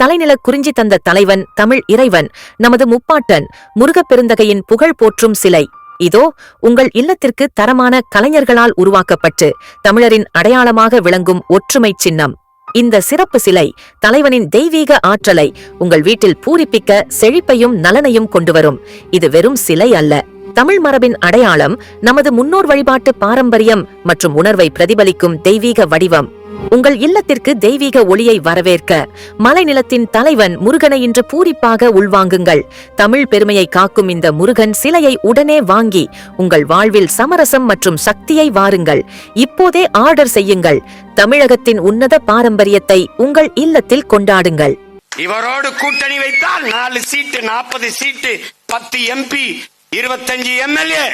தலைநில குறிஞ்சி தந்த தலைவன் தமிழ் இறைவன் நமது முப்பாட்டன் முருகப்பெருந்தகையின் புகழ் போற்றும் சிலை இதோ உங்கள் இல்லத்திற்கு தரமான கலைஞர்களால் உருவாக்கப்பட்டு தமிழரின் அடையாளமாக விளங்கும் ஒற்றுமை சின்னம். இந்த சிறப்பு சிலை தலைவனின் தெய்வீக ஆற்றலை உங்கள் வீட்டில் பூரிப்பிக்க செழிப்பையும் நலனையும் கொண்டுவரும். இது வெறும் சிலை அல்ல, தமிழ் மரபின் அடையாளம், நமது முன்னோர் வழிபாட்டு பாரம்பரியம் மற்றும் உணர்வை பிரதிபலிக்கும் தெய்வீக வடிவம். உங்கள் இல்லத்திற்கு தெய்வீக ஒளியை வரவேற்க மலைநிலத்தின் தலைவன் முருகனை இன்று பூரிப்பாக உள்வாங்குங்கள். தமிழ் பெருமையை காக்கும் இந்த முருகன் சிலையை உடனே வாங்கி உங்கள் வாழ்வில் சமரசம் மற்றும் சக்தியை வாருங்கள். இப்போதே ஆர்டர் செய்யுங்கள். தமிழகத்தின் உன்னத பாரம்பரியத்தை உங்கள் இல்லத்தில் கொண்டாடுங்கள். இவரோடு கூட்டணி வைத்தால் 4 சீட்டு, 40 சீட்டு, 10 MP, 25 MLA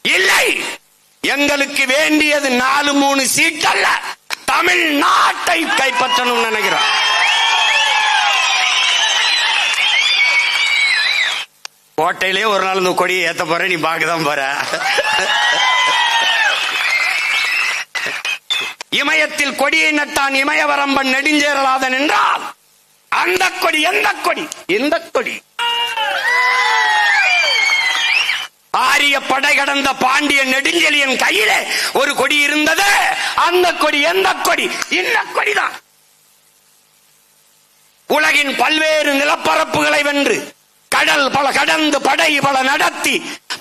இல்லை. எங்களுக்கு வேண்டியது 4-3 சீட் அல்ல, தமிழ்நாட்டை கைப்பற்றணும் நினைக்கிறோம். கோட்டையிலே ஒரு நாள் இந்த கொடியை ஏத்த போற, நீ பார்க்கதான் போற. இமயத்தில் கொடியை நட்டான் இமயவரம்பன் நெடுஞ்சேரலாதன் என்றால் அந்த கொடி எந்த கொடி? இந்த கொடி. ஆரிய படை கடந்த பாண்டிய நெடுஞ்செழியன் கையிலே ஒரு கொடி இருந்தது. அந்த கொடி எந்த கொடி? இந்த கொடிதான். உலகின் பல்வேறு நிலப்பரப்புகளை வென்று, கடல் பல கடந்து, படை பல நடத்தி,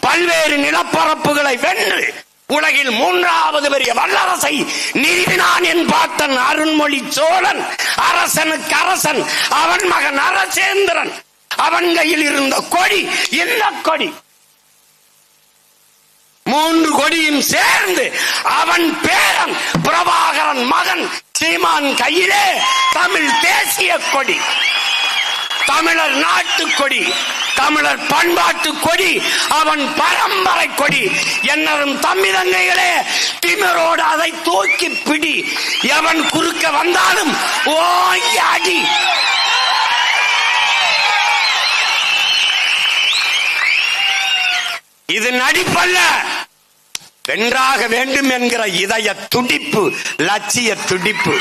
பல்வேறு நிலப்பரப்புகளை வென்று உலகில் 3வது பெரிய வல்லரசை நிறுவினான் என் பாட்டன் அருண்மொழி சோழன். அரசனுக்கு அரசன், அவன் மகன் அரசேந்திரன். அவன் கையில் இருந்த கொடி இந்த கொடி. 3 கொடியும் சேர்ந்து அவன் பேரன் பிரபாகரன் மகன் சீமான் கையிலே தமிழ் தேசிய கொடி, தமிழர் நாட்டு கொடி, தமிழர் பண்பாட்டு கொடி, அவன் பரம்பரை கொடி. என்னரும் தம்பி தங்கைகளே, திமிரோடு அதை தூக்கி பிடி. எவன் குறுக்க வந்தாலும் ஓங்கி அடி. இது நடிப்பல்ல, வென்றாக வேண்டும் என்கிற இதய துடிப்பு, லட்சிய துடிப்பு.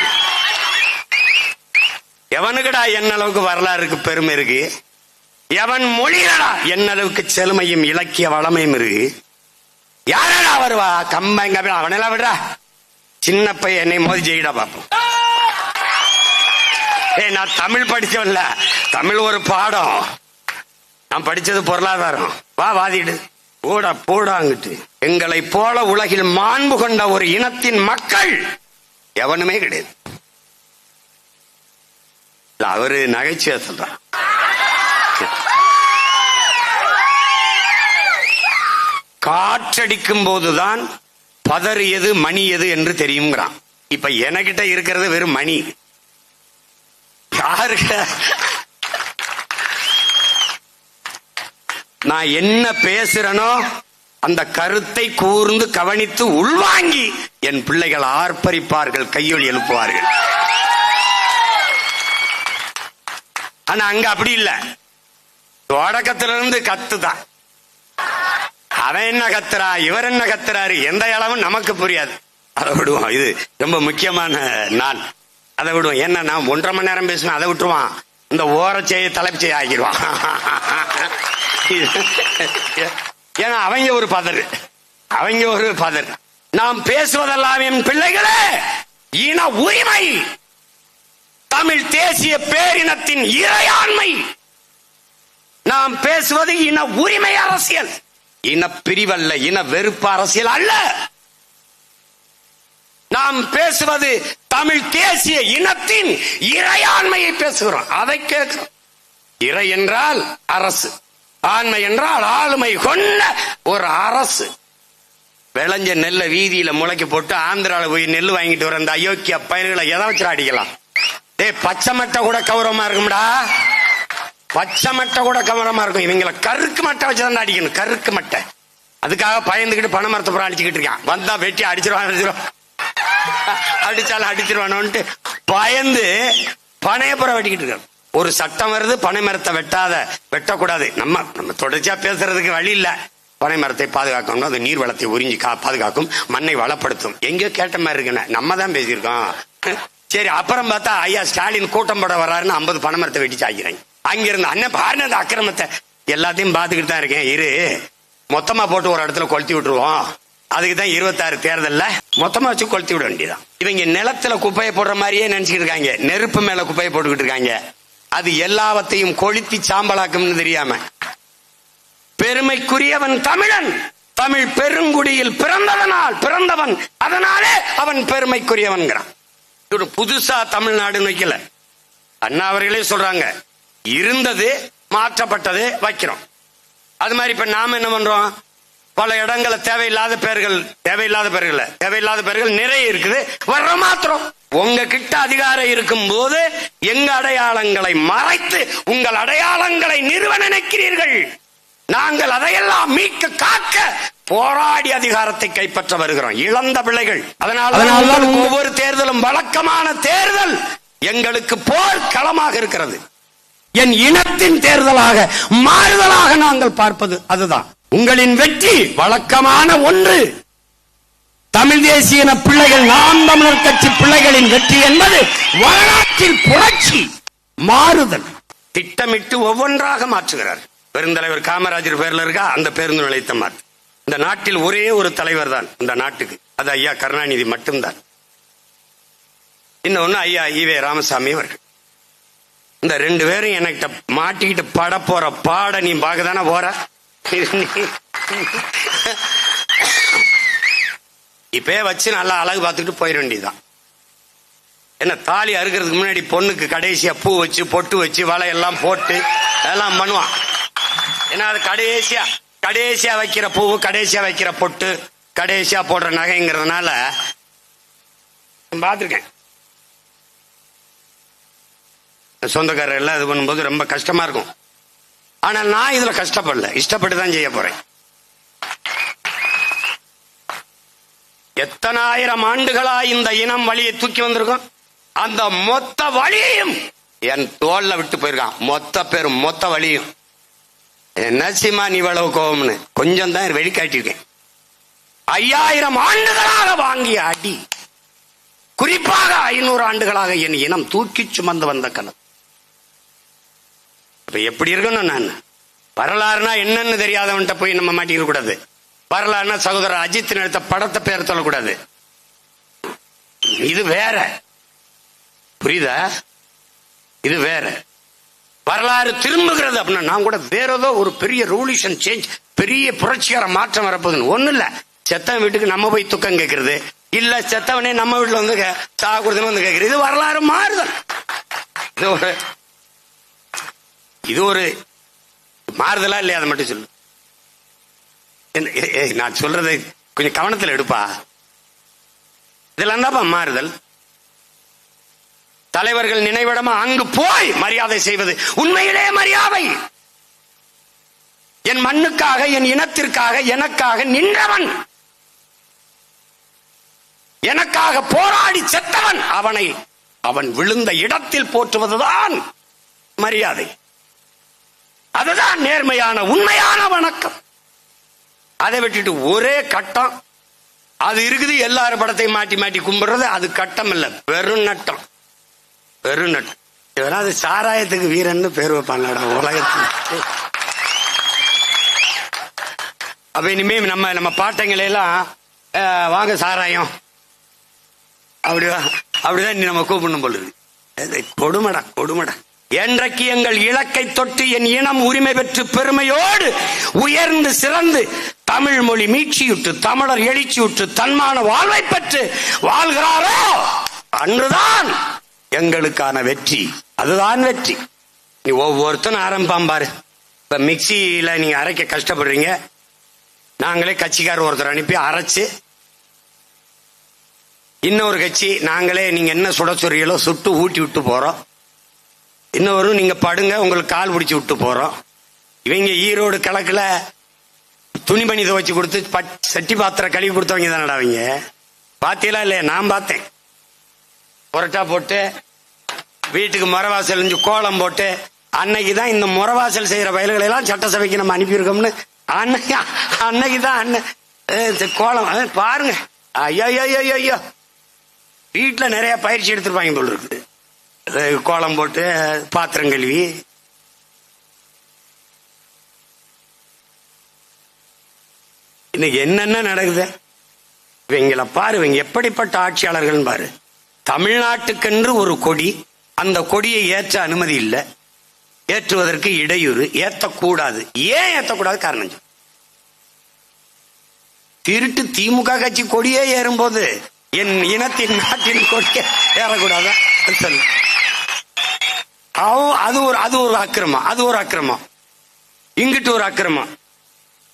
எவனுக்குடா என்ன அளவுக்கு வரலாறுக்கு பெருமை இருக்கு? எவன் மொழிகளா என்ன அளவுக்கு செழுமையும் இலக்கிய வளமையும் இருக்கு? யாரடா வருவா? கம்பங்க அவனெல்லாம் விடுறா. சின்ன பையன் என்னை மோதி ஜெயிடா பாப்போம். நான் தமிழ் படிச்சவன்ல, தமிழ் ஒரு பாடம். நான் படிச்சது பொருளாதாரம். வா வாதிடு, போடா போடாங்கிட்டு. எங்களை போல உலகில் மாண்பு கொண்ட ஒரு இனத்தின் மக்கள் எவனுமே கிடையாது. அவரு நகைச்சுவை சொல்றான். காற்றடிக்கும் போதுதான் பதறு எது மணி எது என்று தெரியுங்கிறான். இப்ப எனக்கிட்ட இருக்கிறது வெறும் மணி. யாருக்கிட்ட நான் என்ன பேசுறனோ அந்த கருத்தை கூர்ந்து கவனித்து உள்வாங்கி என் பிள்ளைகள் ஆர்ப்பரிப்பார்கள், கையொலி எழுப்புவார்கள். ஆனா அங்க அப்படி இல்ல. தொடக்கத்திலிருந்து கத்துதான். அவன் என்ன கத்துறா, இவர் என்ன கத்துறாரு, எந்த அளவும் நமக்கு புரியாது. அதை விடுவோம். இது ரொம்ப முக்கியமான நாள். அதை விடுவோம். என்ன நான் 1.5 மணி நேரம் பேசுவேன், அதை விட்டுருவான். இந்த ஓரச்செய்ய தலைப்புச்செய்ய ஆகிடுவான். ஏன்னா அவங்க ஒரு பதறு, அவங்க ஒரு பதறு. நாம் பேசுவதெல்லாம் என் பிள்ளைகளே இன உரிமை, தமிழ் தேசிய பேரினத்தின் இறையாண்மை. நாம் பேசுவது இன உரிமை அரசியல், இன பிரிவல்ல, இன வெறுப்பு அரசியல் அல்ல. நாம் பேசுவது தமிழ் தேசிய இனத்தின் இறையாண்மையை பேசுகிறோம். அதை கேட்கிறோம். இறை என்றால் அரசு, ஆண்மை என்றால் ஆளுமை கொண்ட ஒரு அரசு. விளைஞ்ச நெல்லை வீதியில முளைக்க போட்டு ஆந்திரால போய் நெல் வாங்கிட்டு வர அந்த அயோக்கிய பயிர்களை எதை வச்சு அடிக்கலாம்? பச்சை மட்டை கூட கௌரவமா இருக்கும்டா, பச்சை மட்டை கூட கௌரவமா இருக்கும். இவங்களை கருக்கு மட்டை வச்சுதான் அடிக்கணும், கருக்கு மட்டை. அதுக்காக பயந்துகிட்டு பனை மரத்தை புறம் அடிச்சுக்கிட்டு இருக்கான். வந்தா வெட்டி அடிச்சிருவான், அடிச்சாலும் அடிச்சிருவானோன்ட்டு பயந்து பனையப்புறம் வெட்டிக்கிட்டு இருக்கான். ஒரு சட்டம் வருது, பனை மரத்தை வெட்டக்கூடாது. நம்ம தொடர்ச்சியா பேசுறதுக்கு வழி இல்ல. பனை மரத்தை பாதுகாக்கணும், அது நீர் வளத்தை உறிஞ்சி பாதுகாக்கும், மண்ணை வளப்படுத்தும். எங்கேயோ கேட்ட மாதிரி இருக்குன்னு நம்ம தான் பேசியிருக்கோம். சரி, அப்புறம் பார்த்தா ஐயா ஸ்டாலின் கூட்டம் போட வர்றாருன்னு 50 பனைமரத்தை வெட்டி சாய்க்கிறாங்க. அங்கிருந்து அண்ணன் பாருங்க அந்த அக்கிரமத்தை எல்லாத்தையும் பார்த்துக்கிட்டு தான் இருக்கேன். இரு, மொத்தமா போட்டு ஒரு இடத்துல கொளுத்தி விட்டுருவோம். அதுக்கு தான் 26 தேர்தல்ல மொத்தமா வச்சு கொளுத்தி விட வேண்டியதான். இவங்க நிலத்துல குப்பையை போடுற மாதிரியே நினைச்சுக்கிட்டு இருக்காங்க. நெருப்பு மேல குப்பையை போட்டுக்கிட்டு இருக்காங்க. அது எல்லாவற்றையும் கொளுத்தி சாம்பலாக்கும்னு தெரியாம. பெருமைக்குரியவன் தமிழன், தமிழ் பெருங்குடியில் பிறந்தவன், அதனாலே அவன் பெருமைக்குரியவன்கிறான். ஒரு புதுசா தமிழ்நாடு வைக்கல. அண்ணா அவர்களே சொல்றாங்க, இருந்தது மாற்றப்பட்டது வைக்கிறோம். அது மாதிரி இப்ப நாம என்ன பண்றோம், பல இடங்களை தேவையில்லாத பெயர்கள் நிறைய இருக்குது, வர்ற மாத்திரம். உங்க கிட்ட அதிகாரம் இருக்கும் போது எங்க அடையாளங்களை மறைத்து உங்கள் அடையாளங்களை நிறுவ நினைக்கிறீர்கள். நாங்கள் அதையெல்லாம் மீட்க காக்க போராடி அதிகாரத்தை கைப்பற்ற வருகிறோம். இழந்த பிள்ளைகள். அதனால்தான் ஒவ்வொரு தேர்தலும் வழக்கமான தேர்தல் எங்களுக்கு போர் களமாக இருக்கிறது. என் இனத்தின் தேர்தலாக மாறுதலாக நாங்கள் பார்ப்பது அதுதான். உங்களின் வெற்றி வழக்கமான ஒன்று. தமிழ் தேசிய பிள்ளைகள், நாம் தமிழர் கட்சி பிள்ளைகளின் வெற்றி என்பது வரலாற்றில் புரட்சி, மாறுதல். திட்டமிட்டு ஒவ்வொன்றாக மாற்றுகிறார். பெருந்தலைவர் காமராஜர் பேர்ல இருக்கா அந்த பேருந்து நிலையத்தை மாற்று. இந்த நாட்டில் ஒரே ஒரு தலைவர் தான் இந்த நாட்டுக்கு, அது ஐயா கருணாநிதி மட்டும்தான். இன்னொன்னு ஐயா ஈவே ராமசாமி அவர்கள். இந்த 2 பேரும் என்கிட்ட மாட்டிக்கிட்டு பட போற பாட நீ பார்க்கதானே போற. இப்பே வச்சு நல்லா அழகு பார்த்துட்டு போயிட வேண்டியதுதான். என்ன, தாலி அறுக்கிறதுக்கு முன்னாடி பொண்ணுக்கு கடைசியா பூ வச்சு பொட்டு வச்சு வலையெல்லாம் போட்டு அதெல்லாம் பண்ணுவான். ஏன்னா அது கடைசியா வைக்கிற பூ, கடைசியா வைக்கிற பொட்டு, கடைசியா போடுற நகைங்கிறதுனால பார்த்துருக்கேன். சொந்தக்காரர் எல்லாம் இது பண்ணும்போது ரொம்ப கஷ்டமா இருக்கும். ஆனா நான் இதுல கஷ்டப்படல, இஷ்டப்பட்டு தான் செய்ய போறேன். எத்தனை ஆயிரம் ஆண்டுகளா இந்த இனம் வழியை தூக்கி வந்திருக்கும். அந்த மொத்த வழியையும் என் தோல்ல விட்டு போயிருக்கான். மொத்த வழியும். என்ன சீமா நீ இவ்வளவு கோபம்னு கொஞ்சம் தான் வெளிக்காட்டிருக்கேன். 5000 ஆண்டுகளாக வாங்கிய அடி, குறிப்பாக 500 ஆண்டுகளாக என் இனம் தூக்கி சுமந்து வந்த கனவு. இப்ப எப்படி இருக்கணும், நான் வரலாறுனா என்னன்னு தெரியாதவன்ட்ட போய் நம்ம மாட்டிக்க கூடாது. வரலாறுனா சகோதரர் அஜித் எடுத்த படத்தை பேர் சொல்லக்கூடாது. இது வேற, புரியுதா? இது வேற. வரலாறு திரும்புகிறது அப்படின்னா நான் கூட வேற ஏதோ ஒரு பெரிய ரெவல்யூஷன் சேஞ்ச், பெரிய புரட்சிகர மாற்றம் வரப்போகுதுன்னு ஒண்ணு இல்ல. செத்தவன் வீட்டுக்கு நம்ம போய் துக்கம் கேட்கறது இல்ல, செத்தவனே நம்ம வீட்டுல வந்து சாகுறதுன்னு வந்து கேட்கறது. இது வரலாறு மாறுதல். இது ஒரு மாறுதலா இல்லையா? அதை மட்டும் சொல்லு. நான் சொல்றதை கொஞ்சம் கவனத்தில் எடுப்பா. இதெல்லாம் தான் மாறுதல். தலைவர்கள் நினைவிடமா அங்கு போய் மரியாதை செய்வது உண்மையிலே மரியாதை. என் மண்ணுக்காக, என் இனத்திற்காக, எனக்காக நின்றவன், எனக்காக போராடி செத்தவன், அவன் விழுந்த இடத்தில் போற்றுவதுதான் மரியாதை. அதுதான் நேர்மையான உண்மையான வணக்கம். அதை விட்டுட்டு ஒரே கட்டம் அது இருக்குது, எல்லாரும் படத்தை மாட்டி கும்பிடுறது, அது கட்டம் இல்ல, வெறும் நட்டம். அது சாராயத்துக்கு வீரன்னு பேர் வைப்பாங்கடா உலகத்தில். அப்ப இனிமே நம்ம பாட்டங்களையெல்லாம் வாங்க சாராயம் அப்படிதான் நம்ம கூப்பிடணும் போல. கொடுமடா. என்றைக்கு எங்கள் இலக்கை தொட்டு என் இனம் உரிமை பெற்று பெருமையோடு உயர்ந்து சிறந்து தமிழ் மொழி மீட்சியுற்று, தமிழர் எழுச்சியுற்று, தன்மான வாழ்வை பெற்று வாழ்கிறாரோ அன்றுதான் எங்களுக்கான வெற்றி. அதுதான் வெற்றி. நீ ஒவ்வொருத்தரும் ஆரம்பிப்பான் பாரு. இப்ப மிக்சியில நீங்க அரைக்க கஷ்டப்படுறீங்க, நாங்களே கட்சிக்காரர் ஒருத்தர் அனுப்பி அரைச்சு, இன்னொரு கட்சி நாங்களே நீங்க என்ன சுட சொல்றீங்களோ சுட்டு ஊட்டி விட்டு போறோம். இன்னொரு நீங்க படுங்க உங்களுக்கு கால் பிடிச்சி விட்டு போறோம். இவங்க ஈரோடு கிழக்குல துணிமணி துவைச்சு கொடுத்து சட்டி பாத்திரம் கழுவி கொடுத்தவங்க தானடா அவங்க. பாத்தீங்களா இல்லையா? நான் பார்த்தேன். புரட்டா போட்டு வீட்டுக்கு முறவாசல் கோலம் போட்டு, அன்னைக்குதான் இந்த முறவாசல் செய்யற வயல்களை எல்லாம் சட்டசபைக்கு நம்ம அனுப்பியிருக்கோம்னு அன்னைக்குதான் கோலம் பாருங்க. ஐயோ வீட்டுல நிறைய பயிற்சி எடுத்திருப்பாங்க போல இருக்குது. கோலம் போட்டு பாத்திரம் கழுவி. இன்னைக்கு என்னென்ன நடக்குது இவங்கள பாரு. இவங்க எப்படிப்பட்ட ஆட்சியாளர்கள் பாரு. தமிழ்நாட்டுக்கென்று ஒரு கொடி, அந்த கொடியை ஏற்ற அனுமதி இல்லை, ஏற்றுவதற்கு இடையூறு, ஏற்றக்கூடாது. ஏன் ஏற்றக்கூடாது காரணம் சொல்லு. திருட்டு திமுக கட்சி கொடியே ஏறும்போது என் இனத்தின் நாட்டின் கொடியே ஏறக்கூடாதா சொல்லு. அது ஒரு அக்கிரமம், அது ஒரு அக்கிரமம், இங்கிட்டு ஒரு அக்கிரமம்.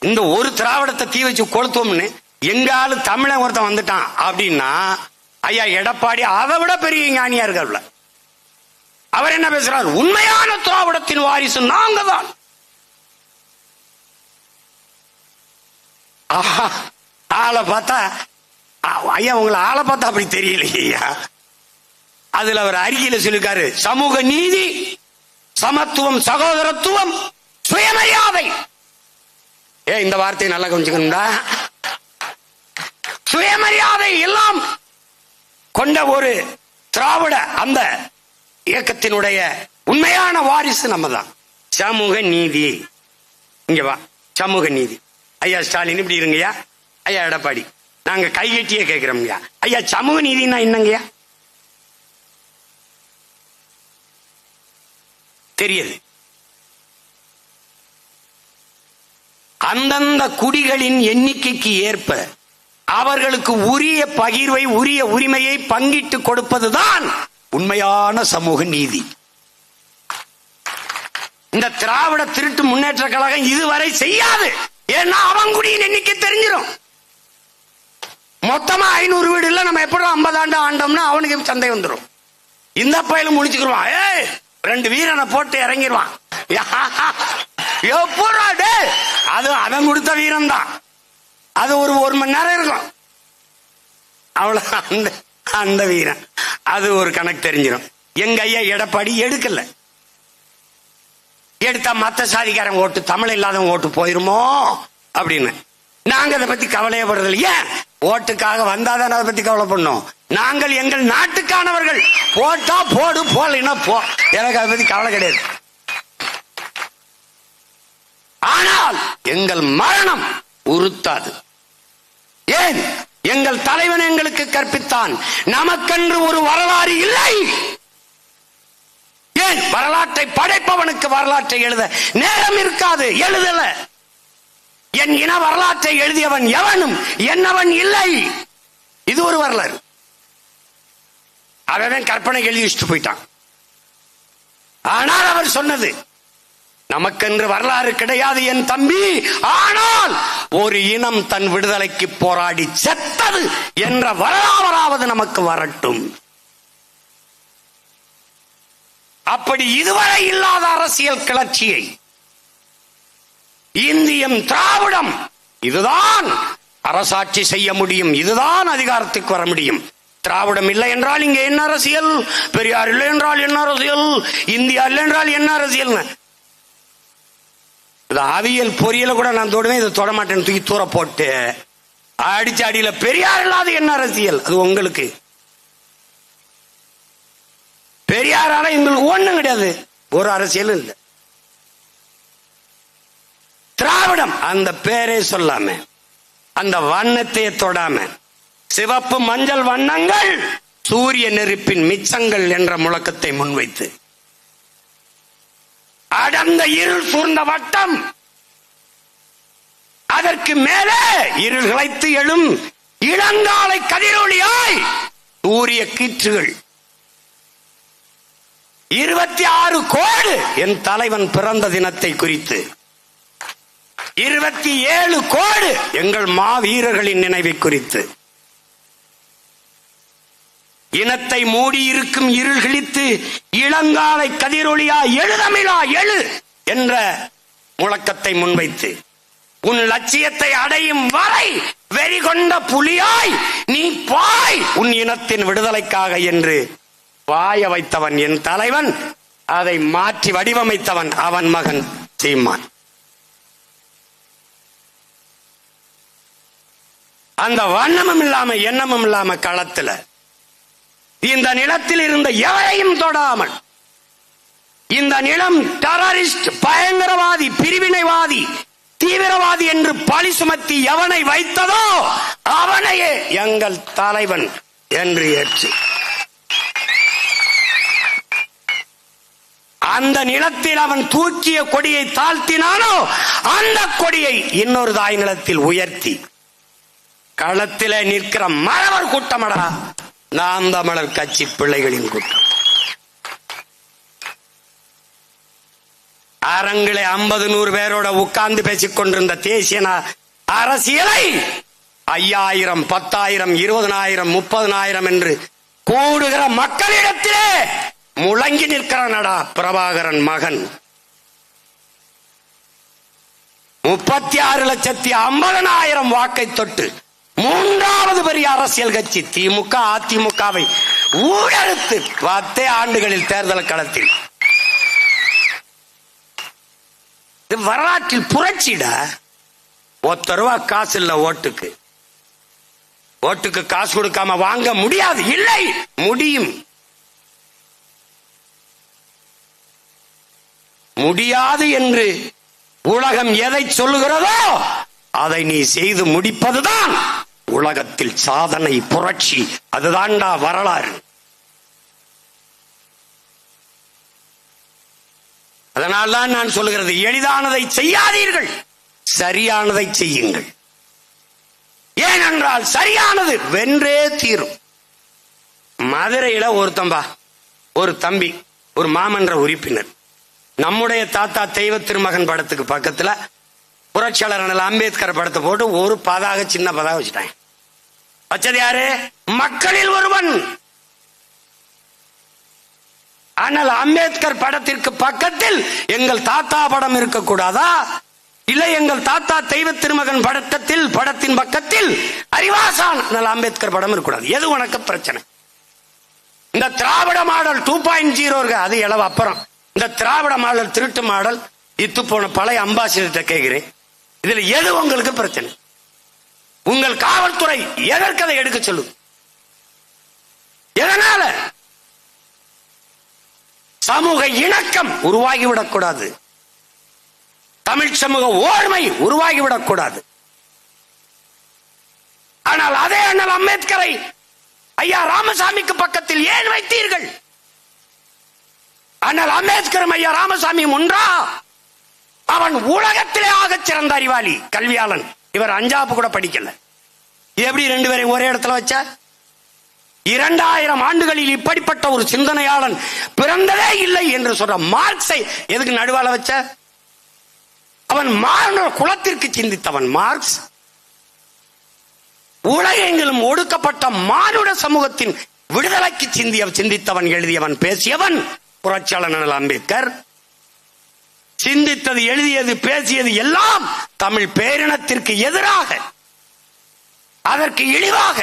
இந்த ஒரு திராவிடத்தை தீ வச்சு கொளுத்தோம்னு எங்காலு தமிழன் ஒருத்தன் வந்துட்டான் அப்படின்னா ஐயா எடப்பாடி அதை விட பெரிய ஞானியா இருக்காருல்ல. அவர் என்ன பேசுறார்? உண்மையான திராவிடத்தின் வாரிசு நாங்க தான். ஆளை பார்த்தா ஐயா, உங்களை ஆளை பார்த்தா அப்படி தெரியலையா? அதுல அவர் அறிக்கையில சொல்லிருக்காரு, சமூக நீதி, சமத்துவம், சகோதரத்துவம், சுயமரியாதை. இந்த வார்த்தையை நல்லா கொஞ்சிக்கணும்டா. சுயமரியாதை எல்லாம் கொண்ட ஒரு திராவிட அந்த இயக்கத்தினுடைய உண்மையான வாரிசு நம்ம தான். சமூக நீதி, இங்க வா, சமூக நீதி. ஐயா ஸ்டாலின் இப்படி இருங்கய்யா, ஐயா எடப்பாடி நாங்க கைகட்டியே கேட்கிறோம்யா. ஐயா சமூக நீதினா என்னங்கய்யா தெரியுது? அந்தந்த குடிகளின் எண்ணிக்கைக்கு ஏற்ப அவர்களுக்கு உரிய பகிர்வை, உரிய உரிமையை பங்கிட்டு கொடுப்பதுதான் உண்மையான சமூக நீதி. இந்த திராவிட திருட்டு முன்னேற்ற கழகம் இதுவரை செய்யாது. ஏன்னா அவங்குடியின் எண்ணிக்கை தெரிஞ்சிடும். மொத்தமா 500 வீடு இல்ல, நம்ம எப்படி 50 ஆண்டு ஆண்டோம்னா அவனுக்கு சந்தை வந்துடும். இந்த பயிலும் முடிச்சுக்கிடுவான். 2 வீரனை போட்டு இறங்கிடுவான். அது அவன் கொடுத்த வீரம் தான். அது ஒரு மணி நேரம் இருக்கும். அவ்வளவு அந்த வீரன் அது ஒரு கணக்கு தெரிஞ்சிடும். எங்க ஐயா எடப்பாடி எடுக்கல. எடுத்தா மத்த சாதிக்காரன் ஓட்டு, தமிழ் இல்லாதவங்க ஓட்டு போயிருமோ அப்படின்னு நாங்க அதை பத்தி கவலையப்படுறது. ஏன்? ஓட்டுக்காக வந்தாதான் அதை பத்தி கவலை பண்ணோம். நாங்கள் எங்கள் நாட்டுக்கானவர்கள். போட்டா போடு, போடலைன்னா போ, எனக்கு அதை பத்தி கவலை கிடையாது. ஆனால் எங்கள் மரணம் உறுத்தாது. ஏன்? எங்கள் தலைவன் எங்களுக்கு கற்பித்தான், நமக்கென்று ஒரு வரலாறு இல்லை. ஏன்? வரலாற்றை படைப்பவனுக்கு வரலாற்றை எழுத நேரம் இருக்காது, எழுதல. என் இன வரலாற்றை எழுதியவன் எவனும் என்னவன் இல்லை. இது ஒரு வரலாறு. அவன் கற்பனை எழுதி வச்சுட்டு போயிட்டான். ஆனால் அவர் சொன்னது, நமக்கென்று வரலாறு கிடையாது என் தம்பி, ஆனால் ஒரு இனம் தன் விடுதலைக்கு போராடி செத்தது என்ற வரலாறாவது நமக்கு வரட்டும். அப்படி இதுவரை இல்லாத அரசியல் கிளர்ச்சியை இந்தியம், திராவிடம், இதுதான் அரசாட்சி செய்ய முடியும், இதுதான் அதிகாரத்துக்கு வர முடியும். திராவிடம் இல்லை என்றால் இங்க என்ன அரசியல்? பெரியார் இல்லை என்றால் என்ன அரசியல்? இந்தியா இல்லை என்றால் என்ன அரசியல்? அவியல் பொரியல கூட நான் தொடுவேன், இதை தொட மாட்டேன்னு தூக்கி தூர போட்டு அடிச்சு அடியில பெரியார் இல்லாத என்ன அரசியல்? அது உங்களுக்கு. பெரியாரால எங்களுக்கு ஒண்ணும் கிடையாது, ஒரு அரசியலும் இல்லை. திராவிடம் அந்த பேரே சொல்லாம, அந்த வண்ணத்தை தொடாம, சிவப்பு மஞ்சள் வண்ணங்கள் சூரிய நெருப்பின் மிச்சங்கள் என்ற முழக்கத்தை முன்வைத்து அடர்ந்த இருள் சூழ்ந்த வட்டம், அதற்கு மேலே இருள் கிளைத்து எழும் இளங்காலை கதிரொளியாய் சூரிய கீற்றுகள் 26 கோடி என் தலைவன் பிறந்த தினத்தை குறித்து, 27 கோடி எங்கள் மாவீரர்களின் நினைவை குறித்து, இனத்தை மூடி இருக்கும் இருள் கிழித்து இளங்காலை கதிரொளியா எழுதமிழா எழு என்ற முழக்கத்தை முன்வைத்து, உன் லட்சியத்தை அடையும் வரை வெறி கொண்ட புலியாய் நீ பாய் உன் இனத்தின் விடுதலைக்காக என்று வாய வைத்தவன் என் தலைவன். அதை மாற்றி வடிவமைத்தவன் அவன் மகன் சீமான். அந்த வண்ணமும் இல்லாம எண்ணமும் இல்லாம களத்துல இந்த நிலத்தில் இருந்த எவரையும் தொடாமல், இந்த நிலம் டெரரிஸ்ட், பயங்கரவாதி, பிரிவினைவாதி, தீவிரவாதி என்று பழி சுமத்தி எவனை வைத்ததோ அவனையே எங்கள் தலைவன் என்று ஏற்று அந்த நிலத்தில் அவன் தூக்கிய கொடியை தாழ்த்தினானோ அந்த கொடியை இன்னொரு தாய் நிலத்தில் உயர்த்தி களத்திலே நிற்கிற மறவர் கூட்டமடா நாம் தமிழர் கட்சி பிள்ளைகளின் கூட்டம். அரங்கிலே 50-100 பேரோட உட்கார்ந்து பேசிக் கொண்டிருந்த தேசிய அரசியலை 5000, 10,000, 20,000, 30,000 என்று கூடுகிற மக்களிடத்திலே முழங்கி நிற்கிறானடா பிரபாகரன் மகன். 36,50,000 வாக்கை தொட்டு 3வது பெரிய அரசியல் கட்சி திமுக அதிமுகவை ஊழலுத்து 10 ஆண்டுகளில் தேர்தல் களத்தில். வரலாற்றில் புரட்சிட. ₹1 காசு இல்ல ஓட்டுக்கு. ஓட்டுக்கு காசு கொடுக்காம வாங்க முடியாது. இல்லை, முடியும். முடியாது என்று உலகம் எதை சொல்லுகிறதோ அதை நீ செய்து முடிப்பதுதான் உலகத்தில் சாதனை, புரட்சி. அதுதான்டா வரலாறு. அதனால்தான் நான் சொல்லுகிறது, எளிதானதை செய்யாதீர்கள், சரியானதை செய்யுங்கள். ஏனென்றால் சரியானது வென்றே தீரும். மதுரையில ஒரு தம்பி, ஒரு மாமன்ற உறுப்பினர், நம்முடைய தாத்தா தெய்வ திருமகன் படத்துக்கு பக்கத்துல புரட்சியாளர் அம்பேத்கர் படத்தை போட்டு ஒரு பதாக, சின்ன பதாக வச்சுட்டாங்க. வச்சது யாரு? மக்களில் ஒருவன். ஆனால் அம்பேத்கர் படத்திற்கு பக்கத்தில் எங்கள் தாத்தா படம் இருக்கக்கூடாதா? இல்லை, எங்கள் தாத்தா தெய்வ திருமகன் படத்தின் பக்கத்தில் அறிவாசான் அம்பேத்கர் படம் இருக்கக்கூடாது. எது உனக்கு பிரச்சனை? இந்த திராவிட மாடல் 2.0 அது எளவு அப்புறம். இந்த திராவிட மாடல் திருட்டு மாடல் இத்து போன பழைய அம்பாசிடர் கேட்கிறேன். இதுல எது உங்களுக்கு பிரச்சனை? உங்கள் காவல்துறை எதற்கதை எடுக்க சொல்லு? எதனால? சமூக இணக்கம் உருவாகிவிடக் கூடாது, தமிழ் சமூக ஓர்மை உருவாகிவிடக் கூடாது. ஆனால் அதே அண்ணல் அம்பேத்கரை ஐயா ராமசாமிக்கு பக்கத்தில் ஏன் வைத்தீர்கள்? அண்ணல் அம்பேத்கரும் ஐயா ராமசாமியும் ஒன்றா? அவன் உலகத்திலே ஆகச் சிறந்த அறிவாளி, கல்வியாளன். இவர் 5ஆப்பு கூட படிக்கல. எப்படி 2 பேரையும் ஒரே இடத்துல வச்ச? 2000 ஆண்டுகளில் இப்படிப்பட்ட ஒரு சிந்தனையாளன் பிறந்ததே இல்லை என்று சொல்ற மார்க்ஸை எதுக்கு நடுவால வச்ச? அவன் மானுட குலத்திற்கு சிந்தித்தவன் மார்க்ஸ். உலகெங்கிலும் ஒடுக்கப்பட்ட மானுட சமூகத்தின் விடுதலைக்கு சிந்தித்தவன், எழுதியவன், பேசியவன் புரட்சியாளர் அம்பேத்கர். சிந்தித்தது, எழுதியது, பேசியது எல்லாம் தமிழ் பேரினத்திற்கு எதிராக, அதற்கு இழிவாக.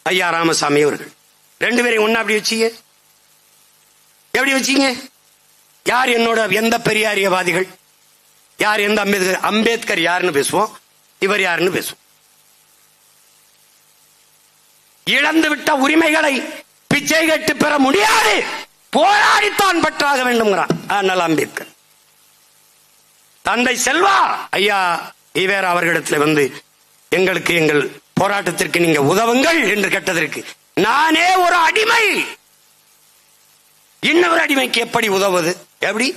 ஐயா ராமசாமி அவர்கள் 2 பேரையும் ஒன்னா அப்படி வச்சீங்க. எப்படி வச்சீங்க? யார் என்னோட எந்த பெரியாரியவாதிகள், யார் எந்த அம்பேத்கர் யாருன்னு பேசுவோம், இவர் யாருன்னு பேசுவோம். இழந்துவிட்ட உரிமைகளை பிச்சை கேட்டு பெற முடியாது, போராடித்தான் பெற்றாக வேண்டும்ங்கிறான் அண்ணல் அம்பேத்கர். தந்தை செல்வா ஐயா ஈவேரா அவர்களிடத்தில் வந்து எங்களுக்கு எங்கள் போராட்டத்திற்கு நீங்க உதவுங்கள் என்று கேட்டதற்கு, நானே ஒரு அடிமை, இன்னொரு அடிமைக்கு எப்படி உதவுவது? எப்படி?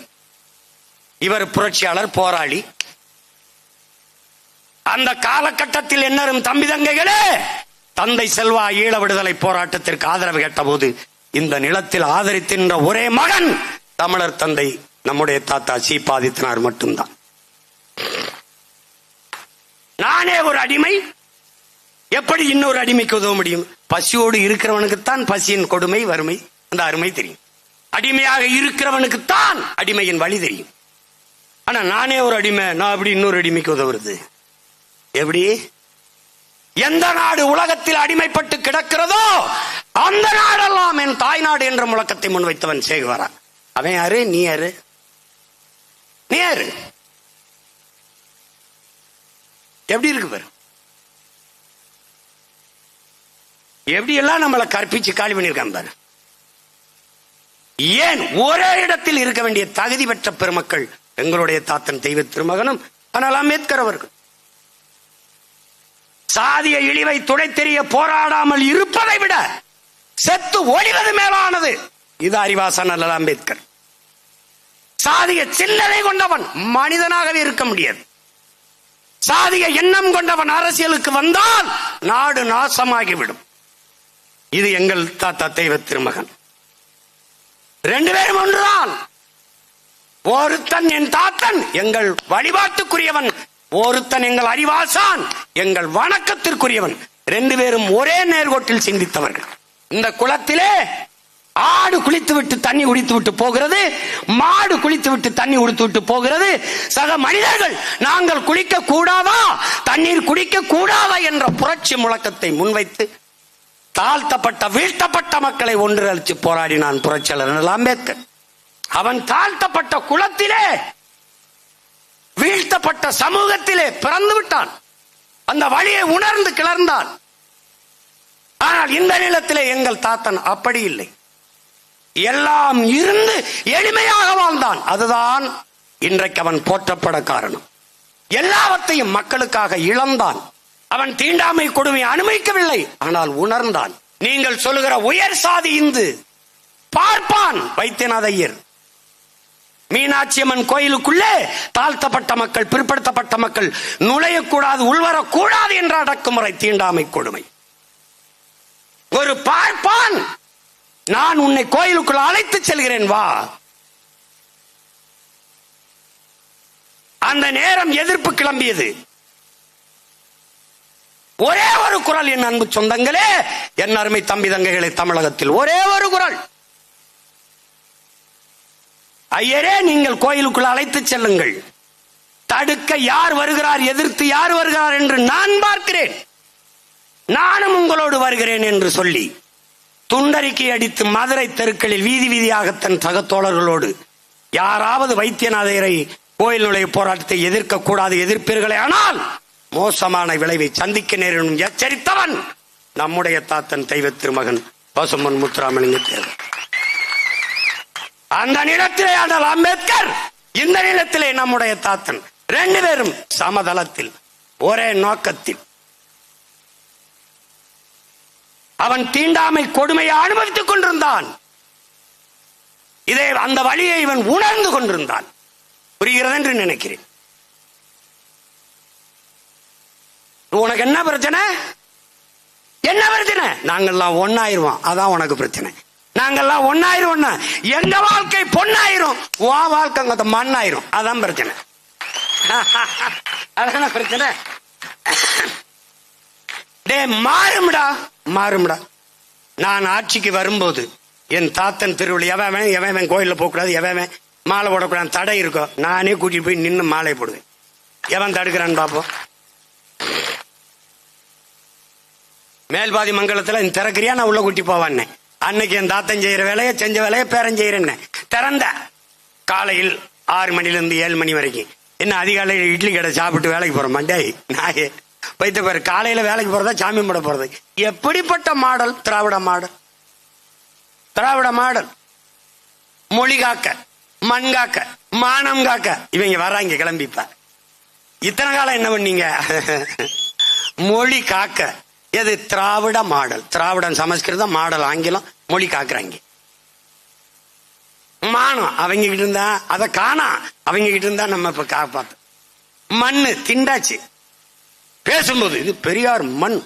இவர் புரட்சியாளர், போராளி. அந்த காலகட்டத்தில் என்னரும் தம்பி தங்கைகளே, தந்தை செல்வா ஈழ விடுதலை போராட்டத்திற்கு ஆதரவு கேட்ட போது இந்த நிலத்தில் ஆதரித்தின்ற ஒரே மகன் தமிழர் தந்தை நம்முடைய தாத்தா சீபா ஆதித்தனார் மட்டும்தான். நானே ஒரு அடிமை, எப்படி இன்னொரு அடிமைக்கு உதவ முடியும்? பசியோடு இருக்கிறவனுக்குத்தான் பசியின் கொடுமை, வறுமை, அந்த அருமை தெரியும். அடிமையாக இருக்கிறவனுக்குத்தான் அடிமையின் வழி தெரியும். ஆனா நானே ஒரு அடிமை, நான் எப்படி இன்னொரு அடிமைக்கு உதவுறது? எப்படி? எந்த நாடு உலகத்தில் அடிமைப்பட்டு கிடக்கிறதோ அந்த நாடெல்லாம் என் தாய் நாடு என்ற முழக்கத்தை முன்வைத்தவன் சேகுவாரா. அவன் யாரு? நீ யாரு? நீ யாரு? எப்படி இருக்கு பாரு. எப்படி எல்லாம் நம்மளை கற்பிச்சு காலி பண்ணிருக்காங்க பாரு. ஏன் ஒரே இடத்தில் இருக்க வேண்டிய தகுதி பெற்ற பெருமக்கள் எங்களுடைய தாத்தன் தெய்வ திருமகனும் ஆனால் அம்பேத்கர் அவர்கள். சாதிய இழிவை துடைத்தெறிய போராடாமல் இருப்பதை விட செத்து ஒழிவது மேலானது. இது அறிவாசன் அல்ல அம்பேத்கர். சாதிய சிந்தனை கொண்டவன் மனிதனாகவே இருக்க முடியாது. சாதிய எண்ணம் கொண்டவன் அரசியலுக்கு வந்தால் நாடு நாசமாகிவிடும். இது எங்கள் தாத்தா தெய்வ திருமகன். 2 பேரும் ஒன்றுதான். ஒருத்தன் என் தாத்தன் எங்கள் வழிபாட்டுக்குரியவன், ஒருத்தன் எங்கள் அறிவாசான் எங்கள் வணக்கத்திற்குரியவன். 2 பேரும் ஒரே நேர்கோட்டில் சிந்தித்தவர்கள். இந்த குளத்திலே ஆடு குளித்து விட்டு தண்ணி குடித்து விட்டு போகிறது, மாடு குளித்து விட்டு தண்ணி குடித்து விட்டு போகிறது. சக மனிதர்கள் நாங்கள் குளிக்க கூடாதா, தண்ணீர் குடிக்க கூடாதா என்ற புரட்சி முழக்கத்தை முன்வைத்து தாழ்த்தப்பட்ட வீழ்த்தப்பட்ட மக்களை ஒன்றிணைத்து போராடினான் புரட்சியாளர் அம்பேத்கர். அவன் தாழ்த்தப்பட்ட குலத்திலே வீழ்த்தப்பட்ட சமூகத்திலே பிறந்து விட்டான். அந்த வழியை உணர்ந்து கிளர்ந்தான். ஆனால் இந்த நிலத்திலே எங்கள் தாத்தன் அப்படி இல்லை. எல்லாம் இருந்து எளிமையாக வாழ்ந்தான். அதுதான் இன்றைக்கு அவன் போற்றப்பட காரணம். எல்லாவற்றையும் மக்களுக்காக இழந்தான். அவன் தீண்டாமை கொடுமை அனுமதிக்கவில்லை, ஆனால் உணர்ந்தான். நீங்கள் சொல்லுகிற உயர் சாதி இந்து பார்ப்பான் வைத்தியநாத ஐயர். மீனாட்சி அம்மன் கோயிலுக்குள்ளே தாழ்த்தப்பட்ட மக்கள், பிற்படுத்தப்பட்ட மக்கள் நுழையக்கூடாது, உள்வரக்கூடாது என்ற அடக்குமுறை தீண்டாமை கொடுமை. ஒரு பார்ப்பான், நான் உன்னை கோயிலுக்குள் அழைத்து செல்கிறேன் வா. அந்த நேரம் எதிர்ப்பு கிளம்பியது. ஒரே ஒரு குரல் என் அன்பு சொந்தங்களே, என் அருமை தம்பி தங்கைகளை, தமிழகத்தில் ஒரே ஒரு குரல், ஐயரே நீங்கள் கோயிலுக்குள் அழைத்து செல்லுங்கள், தடுக்க யார் வருகிறார், எதிர்த்து யார் வருகிறார் என்று நான் பார்க்கிறேன், நானும் உங்களோடு வருகிறேன் என்று சொல்லி துண்டறிக்கை அடித்து மதுரை தெருக்களில் வீதி வீதியாக தன் சக தோழர்களோடு யாராவது வைத்தியநாதரை கோயில் நுழைய போராட்டத்தை எதிர்க்க கூடாது, எதிர்ப்பீர்களே ஆனால் மோசமான விளைவை சந்திக்க நேரிடும் எச்சரித்தவன் நம்முடைய தாத்தன் தெய்வ திருமகன் பசும்பொன் முத்துராமலிங்க தேவர். அந்த நிலத்திலே ஆனால் அம்பேத்கர், இந்த நிலத்திலே நம்முடைய தாத்தன். 2 பேரும் சமதளத்தில் ஒரே நோக்கத்தில். அவன் தீண்டாமை கொடுமையை அனுபவித்துக் கொண்டிருந்தான். இதை அந்த வழியை இவன் உணர்ந்து கொண்டிருந்தான். புரிகிறது என்று நினைக்கிறேன். உனக்கு என்ன பிரச்சனை, என்ன பிரச்சனை? நாங்கெல்லாம் ஒன்னாயிருவோம், அதான் உனக்கு பிரச்சனை. நாங்கெல்லாம் ஒன்னாயிரும், எங்க வாழ்க்கை பொண்ணாயிரும், உன் வாழ்க்கை மண்ணாயிரும், அதான் பிரச்சனை. அதான பிரச்சனை. மாறும்டா மாறும்டா. நான் ஆட்சிக்கு வரும்போது என் தாத்தன் திருவிழா எவன் கோயில்ல போக கூடாது, எவன் மாலை போடக்கூடாது தடை இருக்கும், நானே கூட்டிட்டு போய் நின்று மாலை போடுவேன். எவன் தடுக்கிறான்னு பாப்போம். மேல்பாதி மங்கலத்துல திறக்கிறியா, நான் உள்ள கூட்டி போவான்னு. அன்னைக்கு என் தாத்தன் செய்யற வேலையை செஞ்ச வேலையை பேரன் செய்யறேன்னு திறந்த காலையில் 6 மணிலிருந்து 7 மணி வரைக்கும். என்ன அதிகாலையில் இட்லி கடை சாப்பிட்டு வேலைக்கு போறோம் மண்டே நாயே வைத்த பேர். காலையில வேலைக்கு போறதா சாமி போட போறது. எப்படிப்பட்ட மாடல்? திராவிட மாடல். திராவிட மாடல். மொழி காக்க, மண் காக்க, மானம் காக்க இவங்க வராங்க கிளம்பிப்ப. இத்தனை காலம் என்ன பண்ணீங்க? மொழி காக்க. எது? திராவிட மாடல். திராவிடம் சமஸ்கிருதம், மாடல் ஆங்கிலம், மொழி காக்குறாங்க. மானம் அவங்க கிட்ட இருந்தா, அதை காணா அவங்க கிட்ட இருந்தா நம்ம இப்ப காப்பாத்து. மண்ணு திண்டாச்சு. பேசும்போது இது பெரியார் மண்,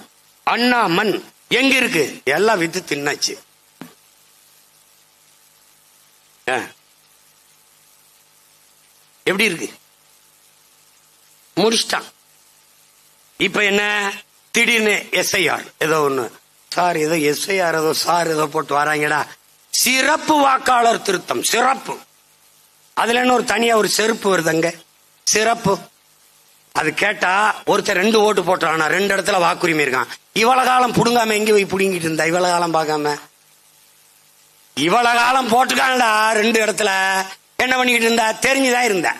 அண்ணா மண் எங்க இருக்கு, எல்லாம் வித்து தின்னாச்சு. எப்படி இருக்கு? முடிச்சிட்டான். இப்ப என்ன? திடீர்னு எஸ்ஐஆர் ஏதோ ஒண்ணு, சார் ஏதோ எஸ்ஐஆர் ஏதோ சார் ஏதோ போட்டு வராங்கடா. சிறப்பு வாக்காளர் திருத்தம், சிறப்பு. அதுல என்ன ஒரு தனியா ஒரு செருப்பு வருதுங்க, சிறப்பு. அது கேட்டா ஒருத்தர் 2 ஓட்டு போட்டானா, 2 இடத்துல வாக்குரிமை இருக்கான். இவ்வளவு காலம் புடுங்காம எங்க போய் புடுங்கிட்டு இருந்தா? இவ்வளவு காலம் பார்க்காம இவ்வளவு காலம் போட்டுக்கான்டா 2 இடத்துல. என்ன பண்ணிக்கிட்டு இருந்தா? தெரிஞ்சுதான் இருந்த.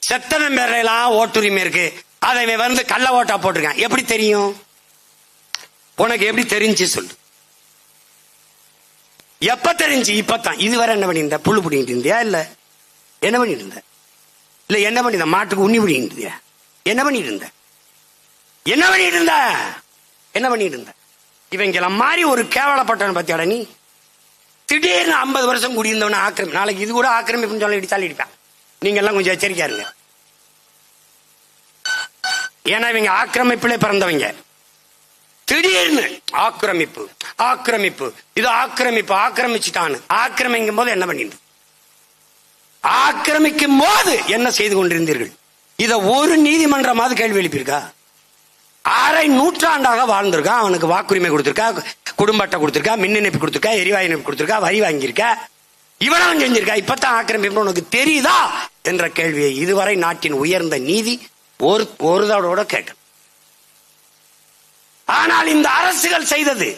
செத்தன பேரெல்லாம் ஓட்டுரிமை இருக்கு, அதை வந்து கள்ள ஓட்டா போட்டிருக்கான். எப்படி தெரியும்? உனக்கு எப்படி தெரிஞ்சு சொல்லு. எப்ப தெரிஞ்சு? இப்பதான். இதுவரை என்ன பண்ணியிருந்த? புல்லு பிடிங்கிட்டு இருந்தியா? இல்ல என்ன பண்ணிட்டு இருந்த? இல்ல என்ன பண்ணிருந்த? மாட்டுக்கு உண்ணி பிடிங்கிட்டு இருந்தியா? என்ன பண்ணிட்டு இருந்த? என்ன பண்ணிட்டு இருந்த? என்ன பண்ணிட்டு இருந்த? இவங்கெல்லாம் மாதிரி ஒரு கேவலப்பட்டவன் பத்தியாட நீ. திடீர்னு 50 வருஷம் குடியிருந்தவன ஆக்கிரமி, நாளைக்கு இது கூட ஆக்கிரமிப்புன்னு சொல்லி இடிச்சாலும் இடிப்பான். நீங்க எல்லாம் கொஞ்சம் எச்சரிக்கையா இருங்க. ஏன்னா இவங்க ஆக்கிரமிப்பிலே பிறந்தவங்க. திடீர்னு ஆக்கிரமிப்பு ஆக்கிரமிப்பு, இது ஆக்கிரமிப்பு, ஆக்கிரமிச்சுட்டான்னு. ஆக்கிரமிக்கும் போது என்ன பண்ணிட்டு, ஆக்கிரமிக்கும் போது என்ன செய்து கொண்டிருந்தீர்கள்? இத ஒரு நீதிமன்றமாவது கேள்வி எழுப்பியிருக்கா? அரை நூற்றாண்டாக வாழ்ந்திருக்கா, அவனுக்கு வாக்குரிமை கொடுத்திருக்கா, குடும்ப அட்டை கொடுத்திருக்கா, மின் இணைப்பு கொடுத்திருக்கா, எரிவாயு இணைப்பு கொடுத்திருக்கா, வரி வாங்கியிருக்கா, இவனும் செஞ்சிருக்கா. இப்பதான் ஆக்கிரமிப்பு உனக்கு தெரியுதா என்ற கேள்வியை இதுவரை நாட்டின் உயர்ந்த நீதி ஒரு தடவோட கேட்க. ஆனால் இந்த அரசுகள் செய்தது,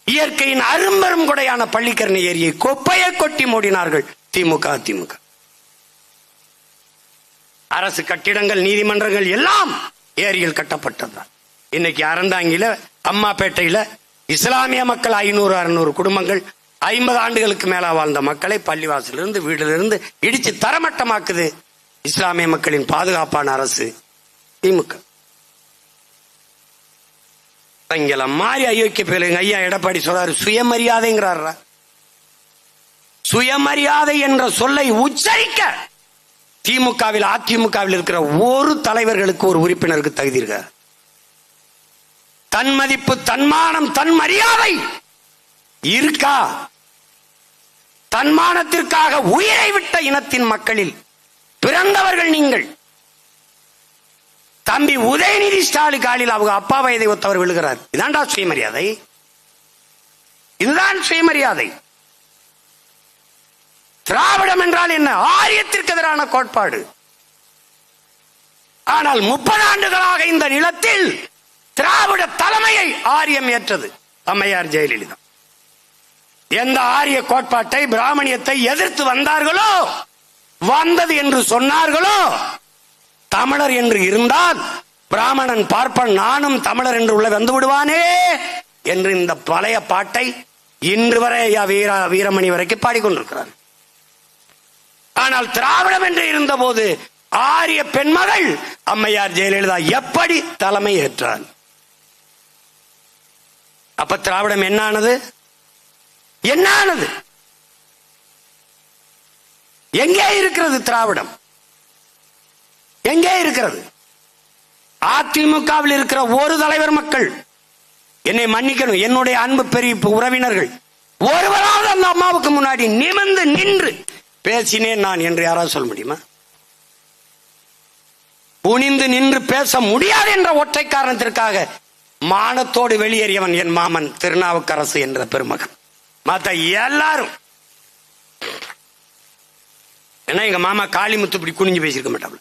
இயற்கையின் அரும்பெரும் கொடையான பள்ளிக்கரணை ஏரியை குப்பையை கொட்டி மூடினார்கள் திமுக. அரசு கட்டிடங்கள், நீதிமன்றங்கள் எல்லாம் ஏரியில் கட்டப்பட்டதுதான். இன்னைக்கு அறந்தாங்கில, அம்மாப்பேட்டையில இஸ்லாமிய மக்கள் 500-600 குடும்பங்கள் 50 ஆண்டுகளுக்கு மேல வாழ்ந்த மக்களை பள்ளிவாசலிருந்து வீட்டிலிருந்து இடிச்சு தரமட்டமாக்குது இஸ்லாமிய மக்களின் பாதுகாப்பான அரசு திமுக. இங்கல மாறி அயோக்கிய பேருங்க. ஐயா எடப்பாடி சொல்றாரு சுயமரியாதைங்கிறாரா. சுயமரியாதை என்ற சொல்லை உச்சரிக்க திமுகவில், அதிமுகவில் இருக்கிற ஒரு தலைவர்களுக்கு, ஒரு உறுப்பினருக்கு தகுதி இருக்க. தன் மதிப்பு, தன்மானம், தன் மரியாதை இருக்கா? தன்மானத்திற்காக உயிரை விட்ட இனத்தின் மக்களில் பிறந்தவர்கள் நீங்கள். தம்பி உதயநிதி ஸ்டாலின் காலில் அவங்க அப்பா வயதை ஒத்தவர் விழுகிறார். இதான்டா சுயமரியாதை. இதுதான் சுயமரியாதை. திராவிடம் என்றால் என்ன? ஆரியத்திற்கு எதிரான கோட்பாடு. ஆனால் 30 ஆண்டுகளாக இந்த நிலத்தில் திராவிட தலைமையை ஆரியம் ஏற்றது அம்மையார் ஜெயலலிதா. எந்த ஆரிய கோட்பாட்டை, பிராமணியத்தை எதிர்த்து வந்தார்களோ, வந்தது என்று சொன்னார்களோ, தமிழர் என்று இருந்தால் பிராமணன் பார்ப்பன், நானும் தமிழர் என்று உள்ள வந்து விடுவானே என்று இந்த பழைய பாட்டை இன்று வரை வீரமணி வரைக்கும் பாடிக்கொண்டிருக்கிறார். ஆனால் திராவிடம் என்று இருந்த போது ஆரிய பெண்மகள் அம்மையார் ஜெயலலிதா எப்படி தலைமை ஏற்றார்? அப்ப திராவிடம் என்னானது? என்னானது? எங்கே இருக்கிறது திராவிடம்? எங்கே இருக்கிறது? அதிமுகவில் இருக்கிற ஒரு தலைவர் மக்கள், என்னை மன்னிக்கணும், என்னுடைய அன்பு பெரிய உறவினர்கள், ஒருவராவது அந்த அம்மாவுக்கு முன்னாடி நிமிர்ந்து நின்று பேசினேன் நான் என்று யாராவது சொல்ல முடியுமா? குனிந்து நின்று பேச முடியாது என்ற ஒற்றை காரணத்திற்காக மானத்தோடு வெளியேறியவன் என் மாமன் திருநாவுக்கரசு என்ற பெருமகன். மற்ற எல்லாரும் ஏன்னா எங்க மாமா காளிமுத்து இப்படி குனிஞ்சு பேசியிருக்க மாட்டாங்க.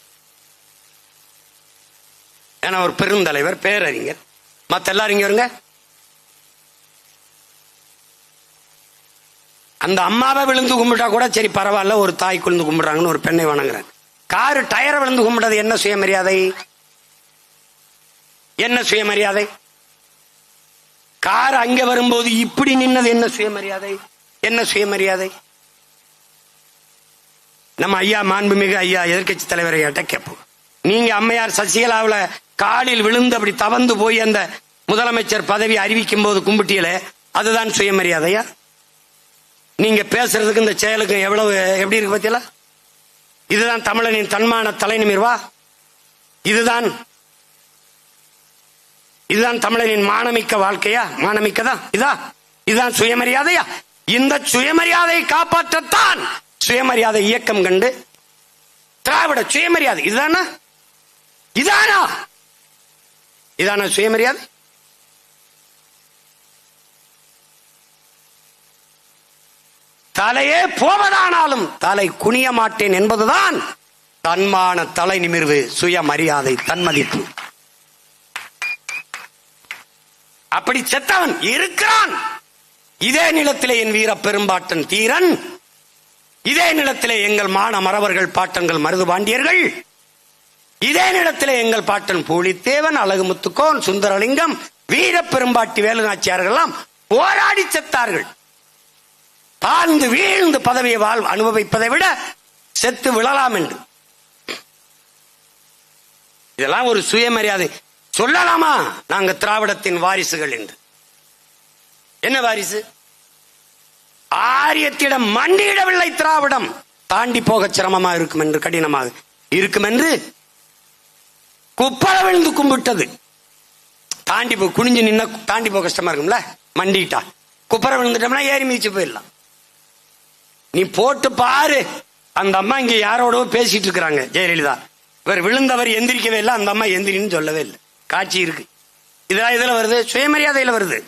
ஏன்னா ஒரு பெருந்தலைவர், பேரறிஞர். மற்ற எல்லாரும் இங்க வருங்க. அந்த அம்மாவை விழுந்து கும்பிட்டா கூட சரி பரவாயில்ல, ஒரு தாய் குழுந்து கும்பிடுறாங்கன்னு ஒரு பெண்ணை வணங்குறாங்க. காரு டயரை விழுந்து கும்பிட்டது என்ன சுயமரியாதை? என்ன சுயமரியாதை? கார் அங்க வரும்போது இப்படி நின்னது என்ன சுயமரியாதை? என்ன சுயமரியாதை? நம்ம ஐயா மாண்புமிகு ஐயா எதிர்கட்சி தலைவரை கேட்போம். நீங்க அம்மையார் சசிகலாவுல காலில் விழுந்து அப்படி தவந்து போய் அந்த முதலமைச்சர் பதவி அறிவிக்கும் போது கும்பிட்டியல, அதுதான் சுயமரியாதையா? நீங்க பேசுறதுக்கு இந்த செயலுக்கு எப்படி இருக்கு பத்தியல? இதுதான் தமிழனின் தன்மான தலை நிமிர்வா? இதுதான் தமிழனின் மானமிக்க வாழ்க்கையா? மானமிக்கதா? இதுதான் சுயமரியாதையா? இந்த சுயமரியாதையை காப்பாற்றத்தான் சுயமரியாதை இயக்கம் கண்டு திராவிட சுயமரியாதை. இதானா சுயமரியாதை? தலையே போவதானாலும் தலை குனிய மாட்டேன் என்பதுதான் தன்மான தலை நிமிர்வு, சுயமரியாதை, தன்மதிப்பு. அப்படி செத்தவன் இருக்கிறான். இதே நிலத்திலே என் வீர பெரும்பாட்டன் தீரன், இதே நிலத்திலே எங்கள் மான மறவர்கள் பாட்டன்கள் மருது பாண்டியர்கள், இதே நிலத்திலே எங்கள் பாட்டன் பூலித்தேவன், அழகுமுத்துக்கோன், சுந்தரலிங்கம், வீர பெரும்பாட்டி வேலுநாச்சியார்கள் எல்லாம் போராடி செத்தார்கள். தாழ்ந்து வீழ்ந்து பதவியை அனுபவிப்பதை விட செத்து விழலாம் என்று. இதெல்லாம் ஒரு சுயமரியாதை. சொல்லலாமா நாங்க திராவிடத்தின் வாரிசுகள் என்று? என்ன வாரிசு? ஆரியத்திடம் மண்டியிடவில்லை. திராவிடம் தாண்டி போக சிரமமாக இருக்கும் என்று, கடினமாக இருக்கும் என்று குப்பள விழுந்து கும்பிட்டது. தாண்டி போ, குனிஞ்சு நின்னா தாண்டி போக கஷ்டமா இருக்கும்ல. மண்டிட்டா குப்பரை விழுந்துட்டோம்னா ஏறி மிதிச்சு போயிடலாம். நீ போட்டு பாரு. அந்த அம்மா இங்க யாரோட பேசிட்டு இருக்கிறாங்க, ஜெயலலிதா. இவர் விழுந்தவர் எந்திரிக்கவே இல்லை, அந்த அம்மா எந்திரின்னு சொல்லவே இல்லை. காட்சி இருக்கு. இதெல்லாம் இதுல வருது, சுயமரியாதையில வருது.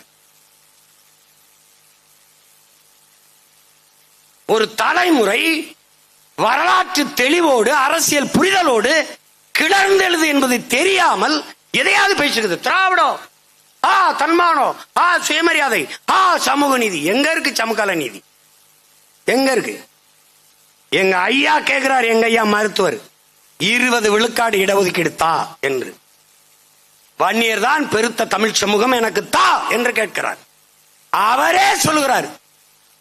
ஒரு தலைமுறை வரலாற்று தெளிவோடு அரசியல் புரிதலோடு கிளர்ந்தெழுது என்பது தெரியாமல் எதையாவது பேசுகிறது. திராவிடம், தன்மானம், சுயமரியாதை, சமூக நீதி. எங்க இருக்கு சமகால நீதி? எங்க இருக்கு? எங்க ஐயா கேட்கிறார், எங்க ஐயா மருத்துவர், 20 விழுக்காடு இடஒதுக்கீடு தா என்று. வன்னியர் தான் பெருத்த தமிழ் சமூகம், எனக்கு தா என்று கேட்கிறார். அவரே சொல்லுகிறார்,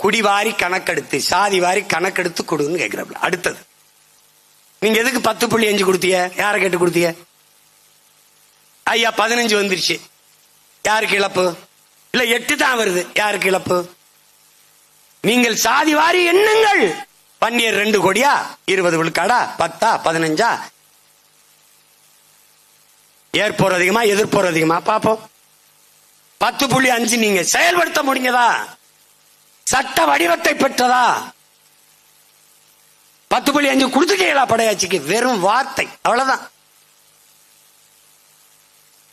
குடிவாரி கணக்கெடுத்து, சாதி வாரி கணக்கெடுத்து கொடுன்னு கேட்கிறார். அடுத்தது, நீங்க எதுக்கு 10.5 கொடுத்தீங்க? யாரை கேட்டு கொடுத்தீங்க? ஐயா 15 வந்துருச்சு, யாருக்கு இழப்பு? இல்ல 8 தான் வருது, யாருக்கு இழப்பு? நீங்கள் சாதி வாரி எண்ணுங்கள். வன்னியர் 2 கோடியா, 20 விழுக்காடா, 10 15? ஏற்போர் அதிகமா எதிர்ப்போர் அதிகமா பாப்போம். 10.5 நீங்க செயல்படுத்த முடிஞ்சதா? சட்ட வடிவத்தை பெற்றதா? 10.5 கொடுத்துட்டீங்களா படையாட்சிக்கு? வெறும் வார்த்தை, அவ்வளவுதான்.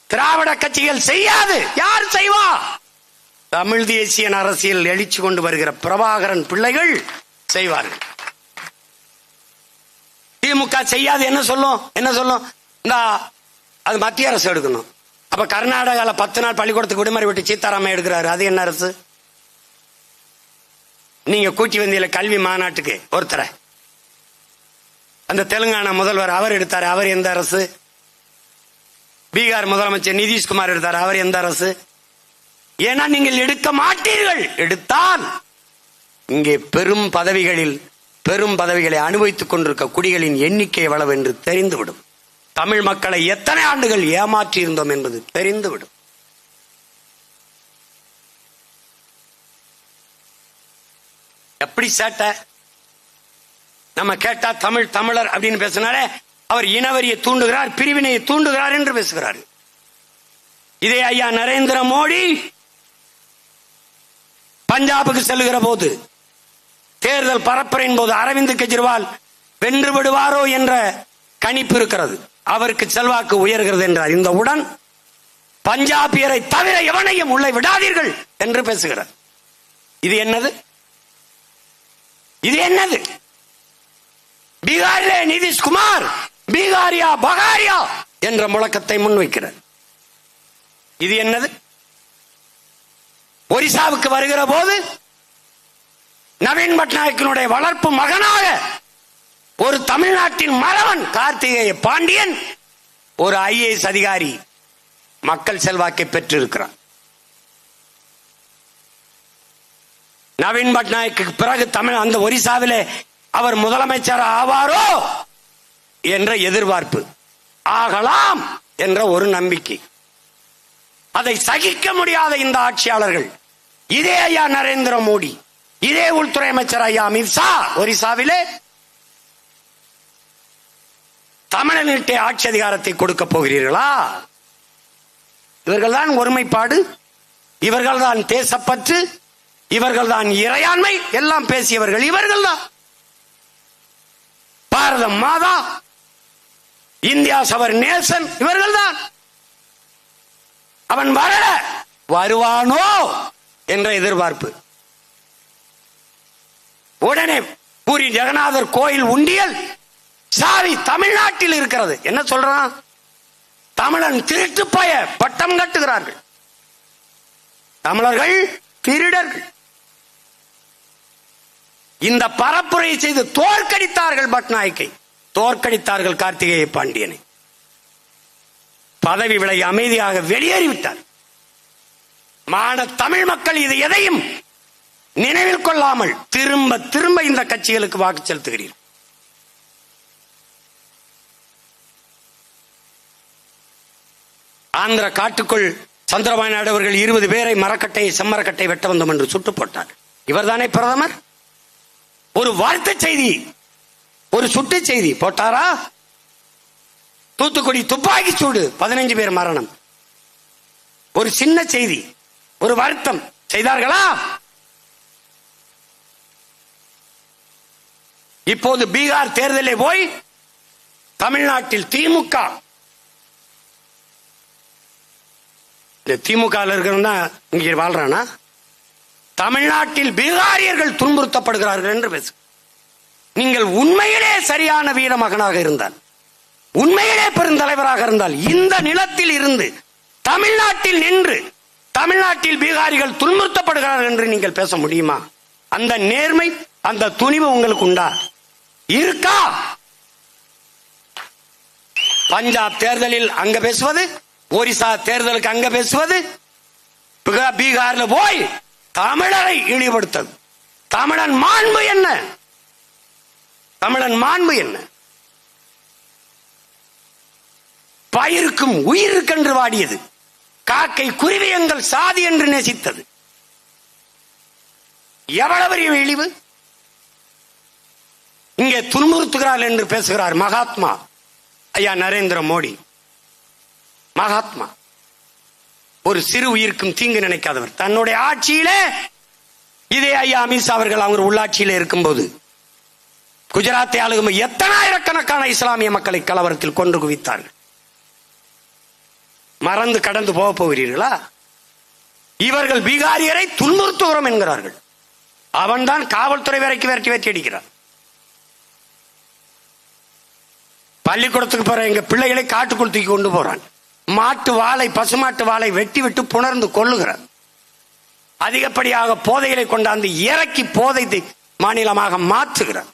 திராவிட கட்சிகள் செய்யாது. யார் செய்வா? தமிழ் தேசிய அரசியல் எழுச்சி கொண்டு வருகிற பிரபாகரன் பிள்ளைகள் செய்வார்கள். திமுக செய்யாது. என்ன சொல்லும்? என்ன சொல்லும்? இந்த அது மத்திய அரசு எடுக்கணும். அப்ப கர்நாடகால 10 நாள் பள்ளிக்கூடத்துக்கு விடுமுறை விட்டு சீதாராமன் எடுக்கிறாரு, அது என்ன அரசு? நீங்க கூட்டி வந்தீங்க கல்வி மாநாட்டுக்கு ஒருத்தரை, அந்த தெலுங்கானா முதல்வர் அவர் எடுத்தாரு, அவர் எந்த அரசு? பீகார் முதலமைச்சர் நிதிஷ்குமார் எடுத்தார், அவர் எந்த அரசு? ஏன்னா நீங்கள் எடுக்க மாட்டீர்கள். எடுத்தால் இங்கே பெரும் பதவிகளை அனுபவித்துக் கொண்டிருக்க குடிகளின் எண்ணிக்கை எவ்வளவு என்று தெரிந்துவிடும். தமிழ் மக்களை எத்தனை ஆண்டுகள் ஏமாற்றி இருந்தோம் என்பது தெரிந்துவிடும். எப்படி சேட்டை? நம்ம கேட்டா தமிழர் அப்படின்னு பேசினாலே அவர் இனவரியை தூண்டுகிறார், பிரிவினையை தூண்டுகிறார் என்று பேசுகிறார். இதே ஐயா நரேந்திர மோடி பஞ்சாபுக்கு செல்லுகிற போது, தேர்தல் பரப்புரையின் போது அரவிந்த் கெஜ்ரிவால் வென்று விடுவாரோ என்ற கணிப்பு இருக்கிறது, அவருக்கு செல்வாக்கு உயர்கிறது என்றார். இந்த உடன் பஞ்சாபியரை தவிர எவனையும் உள்ளே விடாதீர்கள் என்று பேசுகிறார். இது என்னது? இது என்னது? பீகாரிலே நிதிஷ்குமார் பீகாரியா பகாரியா என்ற முழக்கத்தை முன்வைக்கிறார். இது என்னது? ஒரிசாவுக்கு வருகிற போது நவீன் பட்நாயக்கினுடைய வளர்ப்பு மகனாக ஒரு தமிழ்நாட்டின் மறவன் கார்த்திகேய பாண்டியன் ஒரு IAS அதிகாரி மக்கள் செல்வாக்கை பெற்றிருக்கிறார். நவீன் பட்நாயக்கு பிறகு அந்த ஒரிசாவிலே அவர் முதலமைச்சர் ஆவாரோ என்ற எதிர்பார்ப்பு, ஆகலாம் என்ற ஒரு நம்பிக்கை. அதை சகிக்க முடியாத இந்த ஆட்சியாளர்கள், இதே ஐயா நரேந்திர மோடி, இதே உள்துறை அமைச்சர் ஐயா அமித்ஷா ஒரிசாவிலே தமிழனிட்டே ஆட்சி அதிகாரத்தை கொடுக்க போகிறீர்களா? இவர்கள்தான் ஒருமைப்பாடு, இவர்கள்தான் தேசப்பற்று, இவர்கள்தான் இறையாண்மை எல்லாம் பேசியவர்கள் இவர்கள்தான். பாரத மாதா, இந்தியா சவர் நேசன் இவர்கள்தான். அவன் வருவானோ என்ற எதிர்பார்ப்பு. உடனே பூரி ஜெகநாதர் கோயில் உண்டியல் சாவி தமிழ்நாட்டில் இருக்கிறது. என்ன சொல்றான்? தமிழன் திருட்டு பய பட்டம் கட்டுகிறார்கள். தமிழர்கள் திருடர்கள். இந்த பரப்புரை செய்து தோற்கடித்தார்கள் பட்நாயக்கை, தோற்கடித்தார்கள் கார்த்திகேய பாண்டியனை. பதவி விலகி அமைதியாக வெளியேறிவிட்டார். தமிழ் மக்கள் இது எதையும் நினைவில் கொள்ளாமல் திரும்ப திரும்ப இந்த கட்சிகளுக்கு வாக்கு செலுத்துகிறீர்கள். ஆந்திர காட்டுக்குள் சந்திரபாபு நாயுடு அவர்கள் 20 பேரை மரக்கட்டையை செம்மரக்கட்டை வெட்ட வந்தோம் என்று சுட்டு போட்டார். இவர்தானே பிரதமர்? ஒரு வாழ்த்து செய்தி, ஒரு சுட்டு செய்தி போட்டாரா? தூத்துக்குடி துப்பாக்கி சூடு 15 பேர் மரணம், ஒரு சின்ன செய்தி, ஒரு வருத்தம் செய்தார்களா? இப்போது பீகார் தேர்தலில் போய் தமிழ்நாட்டில் திமுக இருக்கிறவன் தான் இங்கே வாழ்றானா? தமிழ்நாட்டில் பீகாரியர்கள் துன்புறுத்தப்படுகிறார்கள் என்று பேசு. நீங்கள் உண்மையிலே சரியான வீர மகனாக இருந்தால், உண்மையிலே பெருந்தலைவராக இருந்தால், இந்த நிலத்தில் இருந்து தமிழ்நாட்டில் நின்று தமிழ்நாட்டில் பீகாரிகள் துன்புறுத்தப்படுகிறார்கள் என்று நீங்கள் பேச முடியுமா? அந்த நேர்மை, அந்த துணிவு உங்களுக்கு உண்டா? இருக்கா? பஞ்சாப் தேர்தலில் அங்க பேசுவது, ஒரிசா தேர்தலுக்கு அங்க பேசுவது, பீகார்ல போய் தமிழரை இழிவுபடுத்தது. தமிழன் மாண்பு என்ன? தமிழன் மாண்பு என்ன? பயிருக்கும் உயிருக்கென்று வாடியது, காக்கை குருவி எங்கள் சாதி என்று நேசித்தது. எவ்வளவு பெரிய இழிவு! இங்கே துன்புறுத்துகிறார் என்று பேசுகிறார் மகாத்மா ஐயா நரேந்திர மோடி. மகாத்மா ஒரு சிறு உயிருக்கும் தீங்கு நினைக்காதவர். தன்னுடைய ஆட்சியிலே இதே ஐயா அமித்ஷா அவர்கள் அவங்க உள்ளாட்சியில இருக்கும்போது குஜராத்தை ஆளுகும் எத்தனாயிரக்கணக்கான இஸ்லாமிய மக்களை கலவரத்தில் கொன்று குவித்தார்கள். மறந்து கடந்து போக போகிறீர்களா? இவர்கள் பீகாரியரை துன்புறுத்துகிறோம் என்கிறார்கள். அவன்தான் காவல்துறை வரைக்கும் விரட்டி அடிக்கிறான். பள்ளிக்கூடத்துக்கு போற எங்க பிள்ளைகளை காட்டுக்குள் தூக்கி கொண்டு போறான். மாட்டு வாளை, பசுமாட்டு வாளை வெட்டி விட்டு புணர்ந்து கொள்ளுகிறார். அதிகப்படியாக போதைகளை கொண்டாந்து இறக்கி போதை மாநிலமாக மாற்றுகிறார்.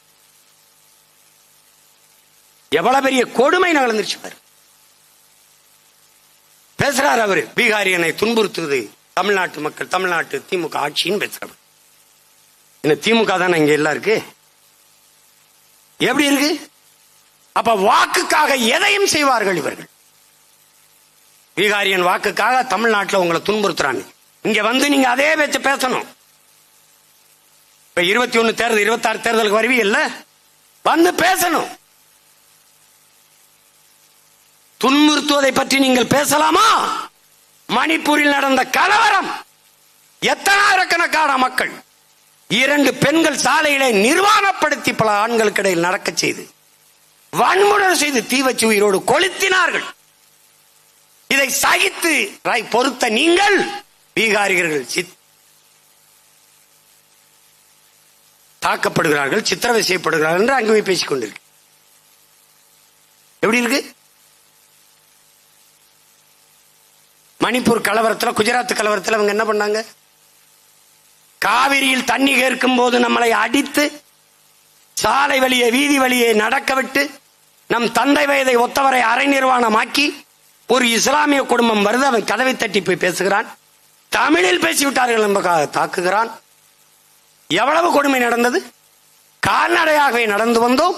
எவ்வளவு பெரிய கொடுமை நடந்துருச்சு பாரு. பேசுறாரு அவரு, பீகாரியனை துன்புறுத்துவது தமிழ்நாட்டு மக்கள், தமிழ்நாட்டு திமுக ஆட்சின்னு பேசுறவர். என்ன திமுக தானே இங்க எல்லாம் இருக்கு? எப்படி இருக்கு? அப்ப வாக்குக்காக எதையும் செய்வார்கள் இவர்கள். பீகாரியன் வாக்குக்காக தமிழ்நாட்டில் உங்களை துன்புறுத்துறாங்க. இங்க வந்து நீங்க அதே வச்சு பேசணும். இப்ப 21 தேர்தல், 26 தேர்தலுக்கு வருவீங்கல்ல, வந்து பேசணும். துன்புறுத்துவதை பற்றி நீங்கள் பேசலாமா? மணிப்பூரில் நடந்த கலவரம், எத்தனாயிரக்கணக்கான மக்கள், 2 பெண்கள் சாலையிலே நிர்வாணப்படுத்தி பல ஆண்களுக்கு இடையில் நடக்க செய்து வன்முறை செய்து தீ வச்சு உயிரோடு கொளுத்தினார்கள். இதை சகித்து பொறுத்த நீங்கள் பீகாரிகள் தாக்கப்படுகிறார்கள், சித்திரவதை செய்யப்படுகிறார்கள் என்று அங்குமே பேசிக் கொண்டிருக்கு. எப்படி இருக்கு? மணிப்பூர் கலவரத்தில், குஜராத் கலவரத்தில் அவங்க என்ன பண்ணாங்க? காவிரியில் தண்ணி கேட்கும் போது நம்மளை அடித்து சாலை வழியே, வீதி வழியே நடக்க விட்டு, நம் தந்தை வயதை ஒத்தவரை அரை நிர்வாணமாக்கி, ஒரு இஸ்லாமிய குடும்பம் வருது, அவன் கதவை தட்டி போய் பேசுகிறான், தமிழில் பேசிவிட்டார்கள் என்பதாக தாக்குகிறான். எவ்வளவு கொடுமை நடந்தது! கால்நடையாகவே நடந்து வந்தோம்.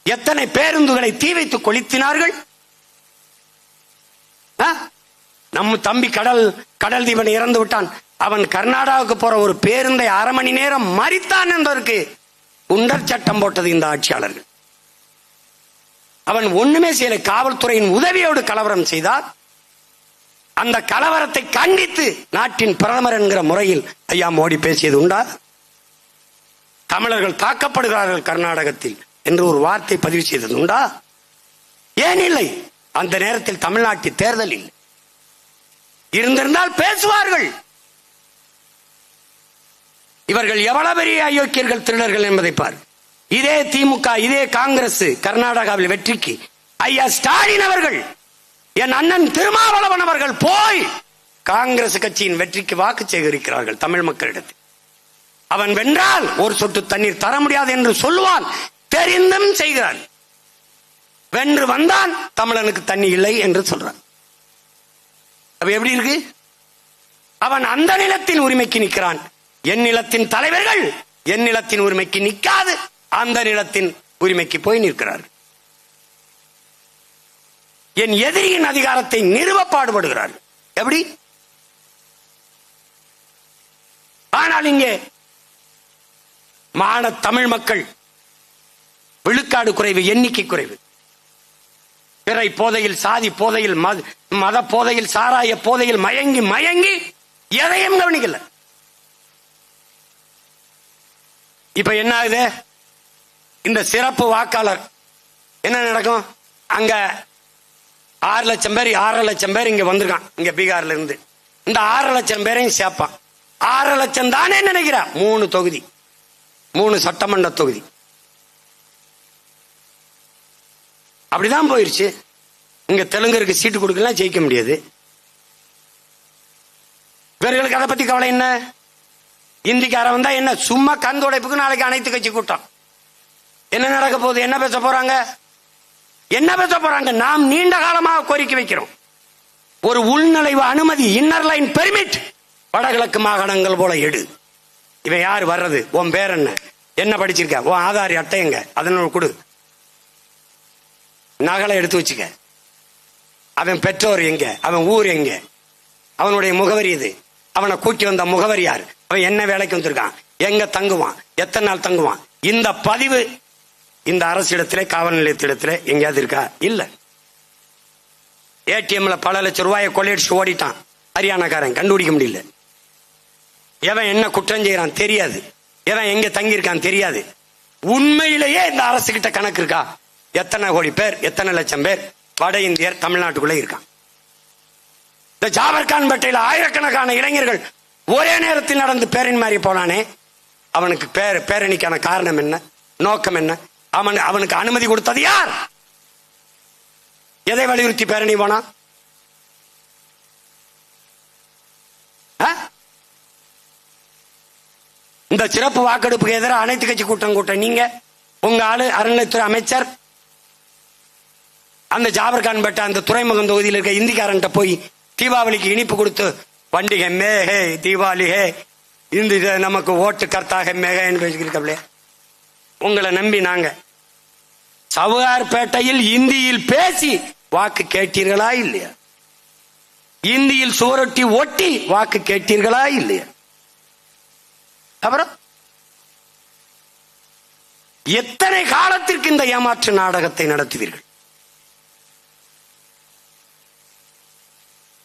எத்தனை பேருந்துகளை தீ வைத்து கொளுத்தினார்கள். நம்ம தம்பி கடல் தீபன் இறந்து விட்டான், அவன் கர்நாடகாவுக்கு போற ஒரு பேருந்தை 1/2 மணி நேரம் மறித்தான் என்பதற்கு குண்டர் சட்டம் போட்டது இந்த ஆட்சியாளர்கள். அவன் ஒண்ணுமே செய்யல, காவல்துறையின் உதவியோடு கலவரம் செய்தார். அந்த கலவரத்தை கண்டித்து நாட்டின் பிரதமர் என்கிற முறையில் ஐயா மோடி பேசியது உண்டா? தமிழர்கள் தாக்கப்படுகிறார்கள் கர்நாடகத்தில் என்று ஒரு வார்த்தை பதிவு செய்தது உண்டா? ஏன் இல்லை? அந்த நேரத்தில் தமிழ்நாட்டில் தேர்தல் இல்லை. இருந்திருந்தால் பேசுவார்கள். இவர்கள் எவ்வளவு பெரிய அயோக்கியர்கள், திருடர்கள் என்பதை பார். இதே திமுக, இதே காங்கிரஸ் கர்நாடகாவில் வெற்றிக்கு ஐயா ஸ்டாலின் அவர்கள், என் அண்ணன் திருமாவளவன் அவர்கள் போய் காங்கிரஸ் கட்சியின் வெற்றிக்கு வாக்கு சேகரிக்கிறார்கள் தமிழ் மக்களிடத்தில். அவன் வென்றால் ஒரு சொட்டு தண்ணீர் தர முடியாது என்று சொல்லுவான், தெரிந்தும் செய்கிறான். வென்று வந்தான், தமிழனுக்கு தண்ணி இல்லை என்று சொல்றான். அப்ப எப்படி இருக்கு? அவன் அந்த நிலத்தின் உரிமைக்கு நிற்கிறான். என் நிலத்தின் தலைவர்கள் என் நிலத்தின் உரிமைக்கு நிற்காது அந்த நிலத்தின் உரிமைக்கு போய் நிற்கிறார். என் எதிரியின் அதிகாரத்தை நிறுவ பாடுபடுகிறார். எப்படி? ஆனால் இங்கே மான தமிழ் மக்கள் விழுக்காடு குறைவு, எண்ணிக்கை குறைவு. பிறை போதையில், சாதி போதையில், மத போதையில், சாராய போதையில் மயங்கி மயங்கி எதையும் கவனிக்கல. இப்ப என்ன ஆகுது? இந்த சிறப்பு வாக்காளர் என்ன நடக்கும்? அங்க 6 லட்சம் பேர் 6.5 லட்சம் பேர் இங்க வந்திருக்கான், இங்க பீகார்ல இருந்து. இந்த 6 லட்சம் பேரையும் சேர்ப்பான். 6 லட்சம் தானே நினைக்கிறா? 3 தொகுதி, 3 சட்டமன்ற தொகுதி. அப்படிதான் போயிருச்சு. இங்க தெலுங்கருக்கு சீட்டு கொடுக்கலாம், ஜெயிக்க முடியாது. இவர்களுக்கு அதை பத்தி கவலை என்ன? இந்திக்காரன் வந்தா என்ன? சும்மா கந்தோடைப்புக்கு நாளைக்கு அனைத்து கட்சி கூட்டம். என்ன நடக்க போகுது? என்ன பேச போறாங்க? என்ன பேச போறாங்க? நாம் நீண்ட காலமாக கோரிக்கை வைக்கிறோம். ஒரு உள்நுழைவு அனுமதி, இன்னர் லைன் பெர்மிட் வடகிழக்கு மாகாணங்கள் போல எடு. இவன் யாரு வர்றது? உன் பேர் என்ன? என்ன படிச்சிருக்க? உன் ஆதார் அட்டை எங்க? அதனோட கொடு. நகலை எடுத்து வச்சுக்க. அவன் பெற்றோர் எங்க? அவன் ஊர் எங்க? அவனுடைய முகவரி இது. அவனை கூட்டி வந்த முகவரி யார்? அவன் என்ன வேலைக்கு வந்திருக்கான்? எங்க தங்குவான்? எத்தனை நாள் தங்குவான்? இந்த பதிவு இந்த அரசிடத்திலே, காவல் நிலையத்திடத்திலே எங்கேயாவது இருக்கா? இல்ல. ஏடிஎம்ல பல லட்சம் ரூபாயை கொள்ளையடிச்சு ஓடிட்டான் ஹரியானாக்காரன், கண்டுபிடிக்க முடியல. எவன் என்ன குற்றம் செய்யறான் தெரியாது. எவன் எங்க தங்கி இருக்கான் தெரியாது. உண்மையிலேயே இந்த அரசு கிட்ட கணக்கு இருக்கா? எத்தனை கோடி பேர், எத்தனை லட்சம் பேர் வட இந்தியர் தமிழ்நாட்டுக்குள்ள இருக்கான்? இந்த ஜாபர்கான் பேட்டையில் ஆயிரக்கணக்கான இளைஞர்கள் ஒரே நேரத்தில் நடந்து பேரணி மாறி போனானே, அவனுக்கு பேரணிக்கான காரணம் என்ன? நோக்கம் என்ன? அவனுக்கு அனுமதி கொடுத்தது யார்? எதை வலியுறுத்தி பேரணி போனா? இந்த சிறப்பு வாக்கெடுப்புக்கு எதிராக அனைத்து கட்சி கூட்டம் நீங்க, உங்க ஆளு அறநிலைத்துறை அமைச்சர் அந்த ஜாபர்கான் பேட்டை அந்த துறைமுகம் தொகுதியில் இருக்க இந்திக்காரன்ட்ட போய் தீபாவளிக்கு இனிப்பு கொடுத்து பண்டிகை மேகே தீபாவளி ஹே இந்த நமக்கு ஓட்டு கர்த்தாக மேகன்னு பேசிக்கிறீங்களே. உங்களை நம்பி நாங்க சவுகார்பேட்டையில் இந்தியில் பேசி வாக்கு கேட்டீர்களா இல்லையா? இந்தியில் சுவரொட்டி ஒட்டி வாக்கு கேட்டீர்களா இல்லையா? அப்புறம் எத்தனை காலத்திற்கு இந்த ஏமாற்று நாடகத்தை நடத்துவீர்கள்?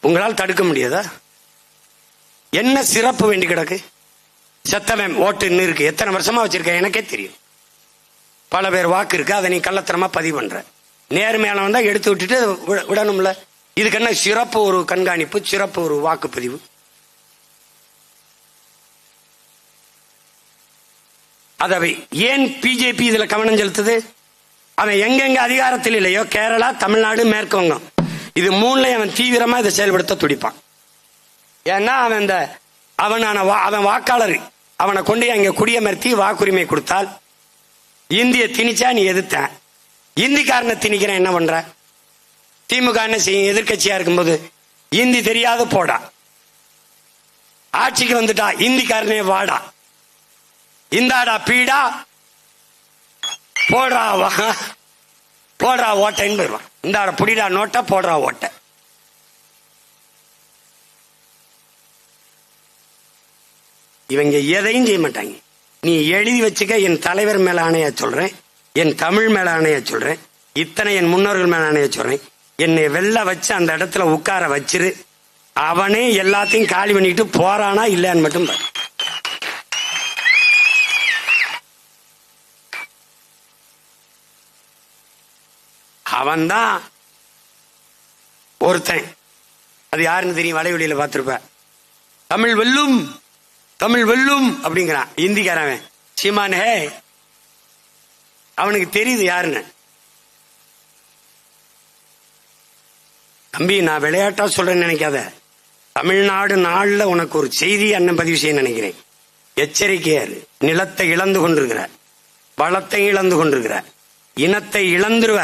உங்களால் தடுக்க முடியாதா? என்ன சிறப்பு வேண்டி கிடக்கு? செத்தவன் ஓட்டு இன்னும் இருக்கு. எத்தனை வருஷமா வச்சிருக்க எனக்கே தெரியும். பல பேர் வாக்கு இருக்கு, அதை நீ கள்ளத்தனமா பதிவு பண்ற. நேர்மையான வந்தா எடுத்து விட்டுட்டு விடணும்ல. இதுக்கு என்ன சிறப்பு ஒரு கண்காணிப்பு, சிறப்பு ஒரு வாக்குப்பதிவு? அதவை ஏன் பிஜேபி இதுல கவனம் செலுத்துது? அவன் எங்கெங்க அதிகாரத்தில் இல்லையோ, கேரளா, தமிழ்நாடு, மேற்கு வங்கம், இது 3ல அவன் தீவிரமா இதை செயல்படுத்த துடிப்பான். ஏன்னா அவன் வாக்காளர், அவனை கொண்டு அங்க குடியமர்த்தி வாக்குரிமை கொடுத்தால், இந்திய திணிச்சா நீ எதிர்த்த, இந்திக்காரனை திணிக்கிறேன் என்ன பண்ற? திமுக என்ன செய்யும்? எதிர்கட்சியா இருக்கும்போது இந்தி தெரியாது போடா, ஆட்சிக்கு வந்துட்டா இந்திக்காரனே வாடா, இந்தாடா பீடா போடுறா போடுறா ஓட்டைன்னு போயிடுவான். இந்தாட புடிடா நோட்டை, போடுறா ஓட்டை. இவங்க எதையும் செய்ய மாட்டாங்க. நீ எழுதி வச்சுக்க, என் தலைவர் மேல ஆணையா சொல்றேன், என் தமிழ் மேல ஆணையா சொல்றேன், இத்தனை என் முன்னோர்கள் மேல ஆணையா சொல்றேன், என்னை வெள்ள வச்சு அந்த இடத்துல உட்கார வச்சிரு, அவனே எல்லாத்தையும் காலி பண்ணிட்டு போறானா இல்லையான்னு மட்டும் பாரு. அவன்தான் ஒருத்தன், அது யாருன்னு தெரியும், வலைவெளியில பார்த்திருப்ப. தமிழ் வெல்லும், தமிழ் வெல்லும் அப்படிங்கிறான் இந்திக்காரன் சீமான். ஹே, அவனுக்கு தெரியுது யாருன்னு. தம்பி, நான் விளையாட்டா சொல்றேன்னு நினைக்காத. தமிழ்நாடு நாள்ல உனக்கு ஒரு செய்தி அண்ணன் பதிவு செய்ய நினைக்கிறேன். எச்சரிக்கையாரு. நிலத்தை இழந்து கொண்டிருக்கிற, வளத்தை இழந்து கொண்டிருக்கிற, இனத்தை இழந்துருவ,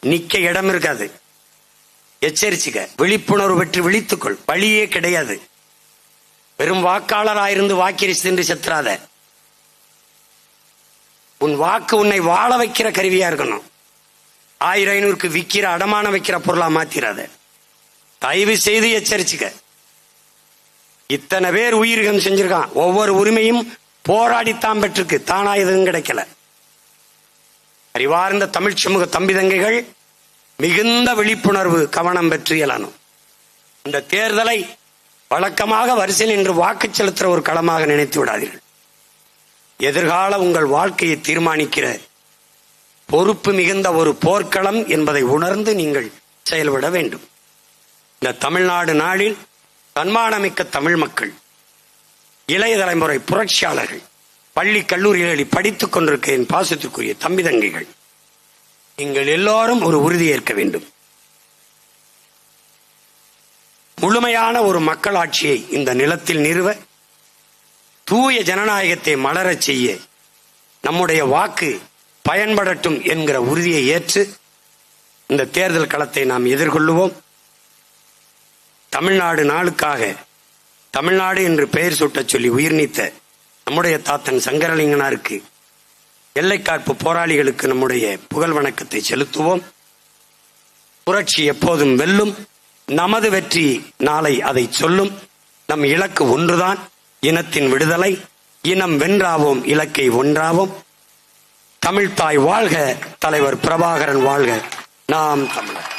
நிக்க இடம் இருக்காது. எச்சரிச்சுக்க, விழிப்புணர்வு பெற்று விழித்துக்கொள். வழியே கிடையாது. வெறும் வாக்காளராயிருந்து வாக்கரிசி தின்று செத்துறாத. உன் வாக்கு உன்னை வாழ வைக்கிற கருவியா இருக்கணும். 1500 விக்கிற அடமான வைக்கிற பொருளா மாத்திராத. தயவு செய்து எச்சரிச்சுக்க. இத்தனை பேர் உயிர்கம் செஞ்சிருக்கான். ஒவ்வொரு உரிமையும் போராடித்தான் பெற்றிருக்கு. தானா எதுவும் கிடைக்கல. அறிவார்ந்த தமிழ் சமூக தம்பி தங்கைகள் மிகுந்த விழிப்புணர்வு கவனம் பெற்று எழணும். இந்த தேர்தலை வழக்கமாக வரிசையில் நின்று வாக்கு செலுத்துற ஒரு களமாக நினைத்து விடாதீர்கள். எதிர்கால உங்கள் வாழ்க்கையை தீர்மானிக்கிற பொறுப்பு மிகுந்த ஒரு போர்க்களம் என்பதை உணர்ந்து நீங்கள் செயல்பட வேண்டும். இந்த தமிழ்நாடு நாளில் தன்மானமிக்க தமிழ் மக்கள், இளைய தலைமுறை புரட்சியாளர்கள், பள்ளி கல்லூரிகளில் படித்துக் கொண்டிருக்க என் பாசத்திற்குரிய தம்பி தங்கைகள், நீங்கள் எல்லோரும் ஒரு உறுதி ஏற்க வேண்டும். முழுமையான ஒரு மக்களாட்சியை இந்த நிலத்தில் நிறுவ, தூய ஜனநாயகத்தை மலரச் செய்ய நம்முடைய வாக்கு பயன்படட்டும் என்கிற உறுதியை ஏற்று இந்த தேர்தல் களத்தை நாம் எதிர்கொள்ளுவோம். தமிழ்நாடு நாளுக்காக தமிழ்நாடு என்று பெயர் சூட்டச் சொல்லி உயிர் நீத்த நம்முடைய தாத்தன் சங்கரலிங்கனாருக்கு, எல்லைக்காப்பு போராளிகளுக்கு நம்முடைய புகழ் வணக்கத்தை செலுத்துவோம். புரட்சி எப்போதும் வெல்லும். நமது வெற்றி நாளை அதை சொல்லும். நம் இலக்கு ஒன்றுதான், இனத்தின் விடுதலை. இனம் வென்றாவோம், இலக்கை ஒன்றாவோம். தமிழ்தாய் வாழ்க, தலைவர் பிரபாகரன் வாழ்க. நாம் தமிழர்.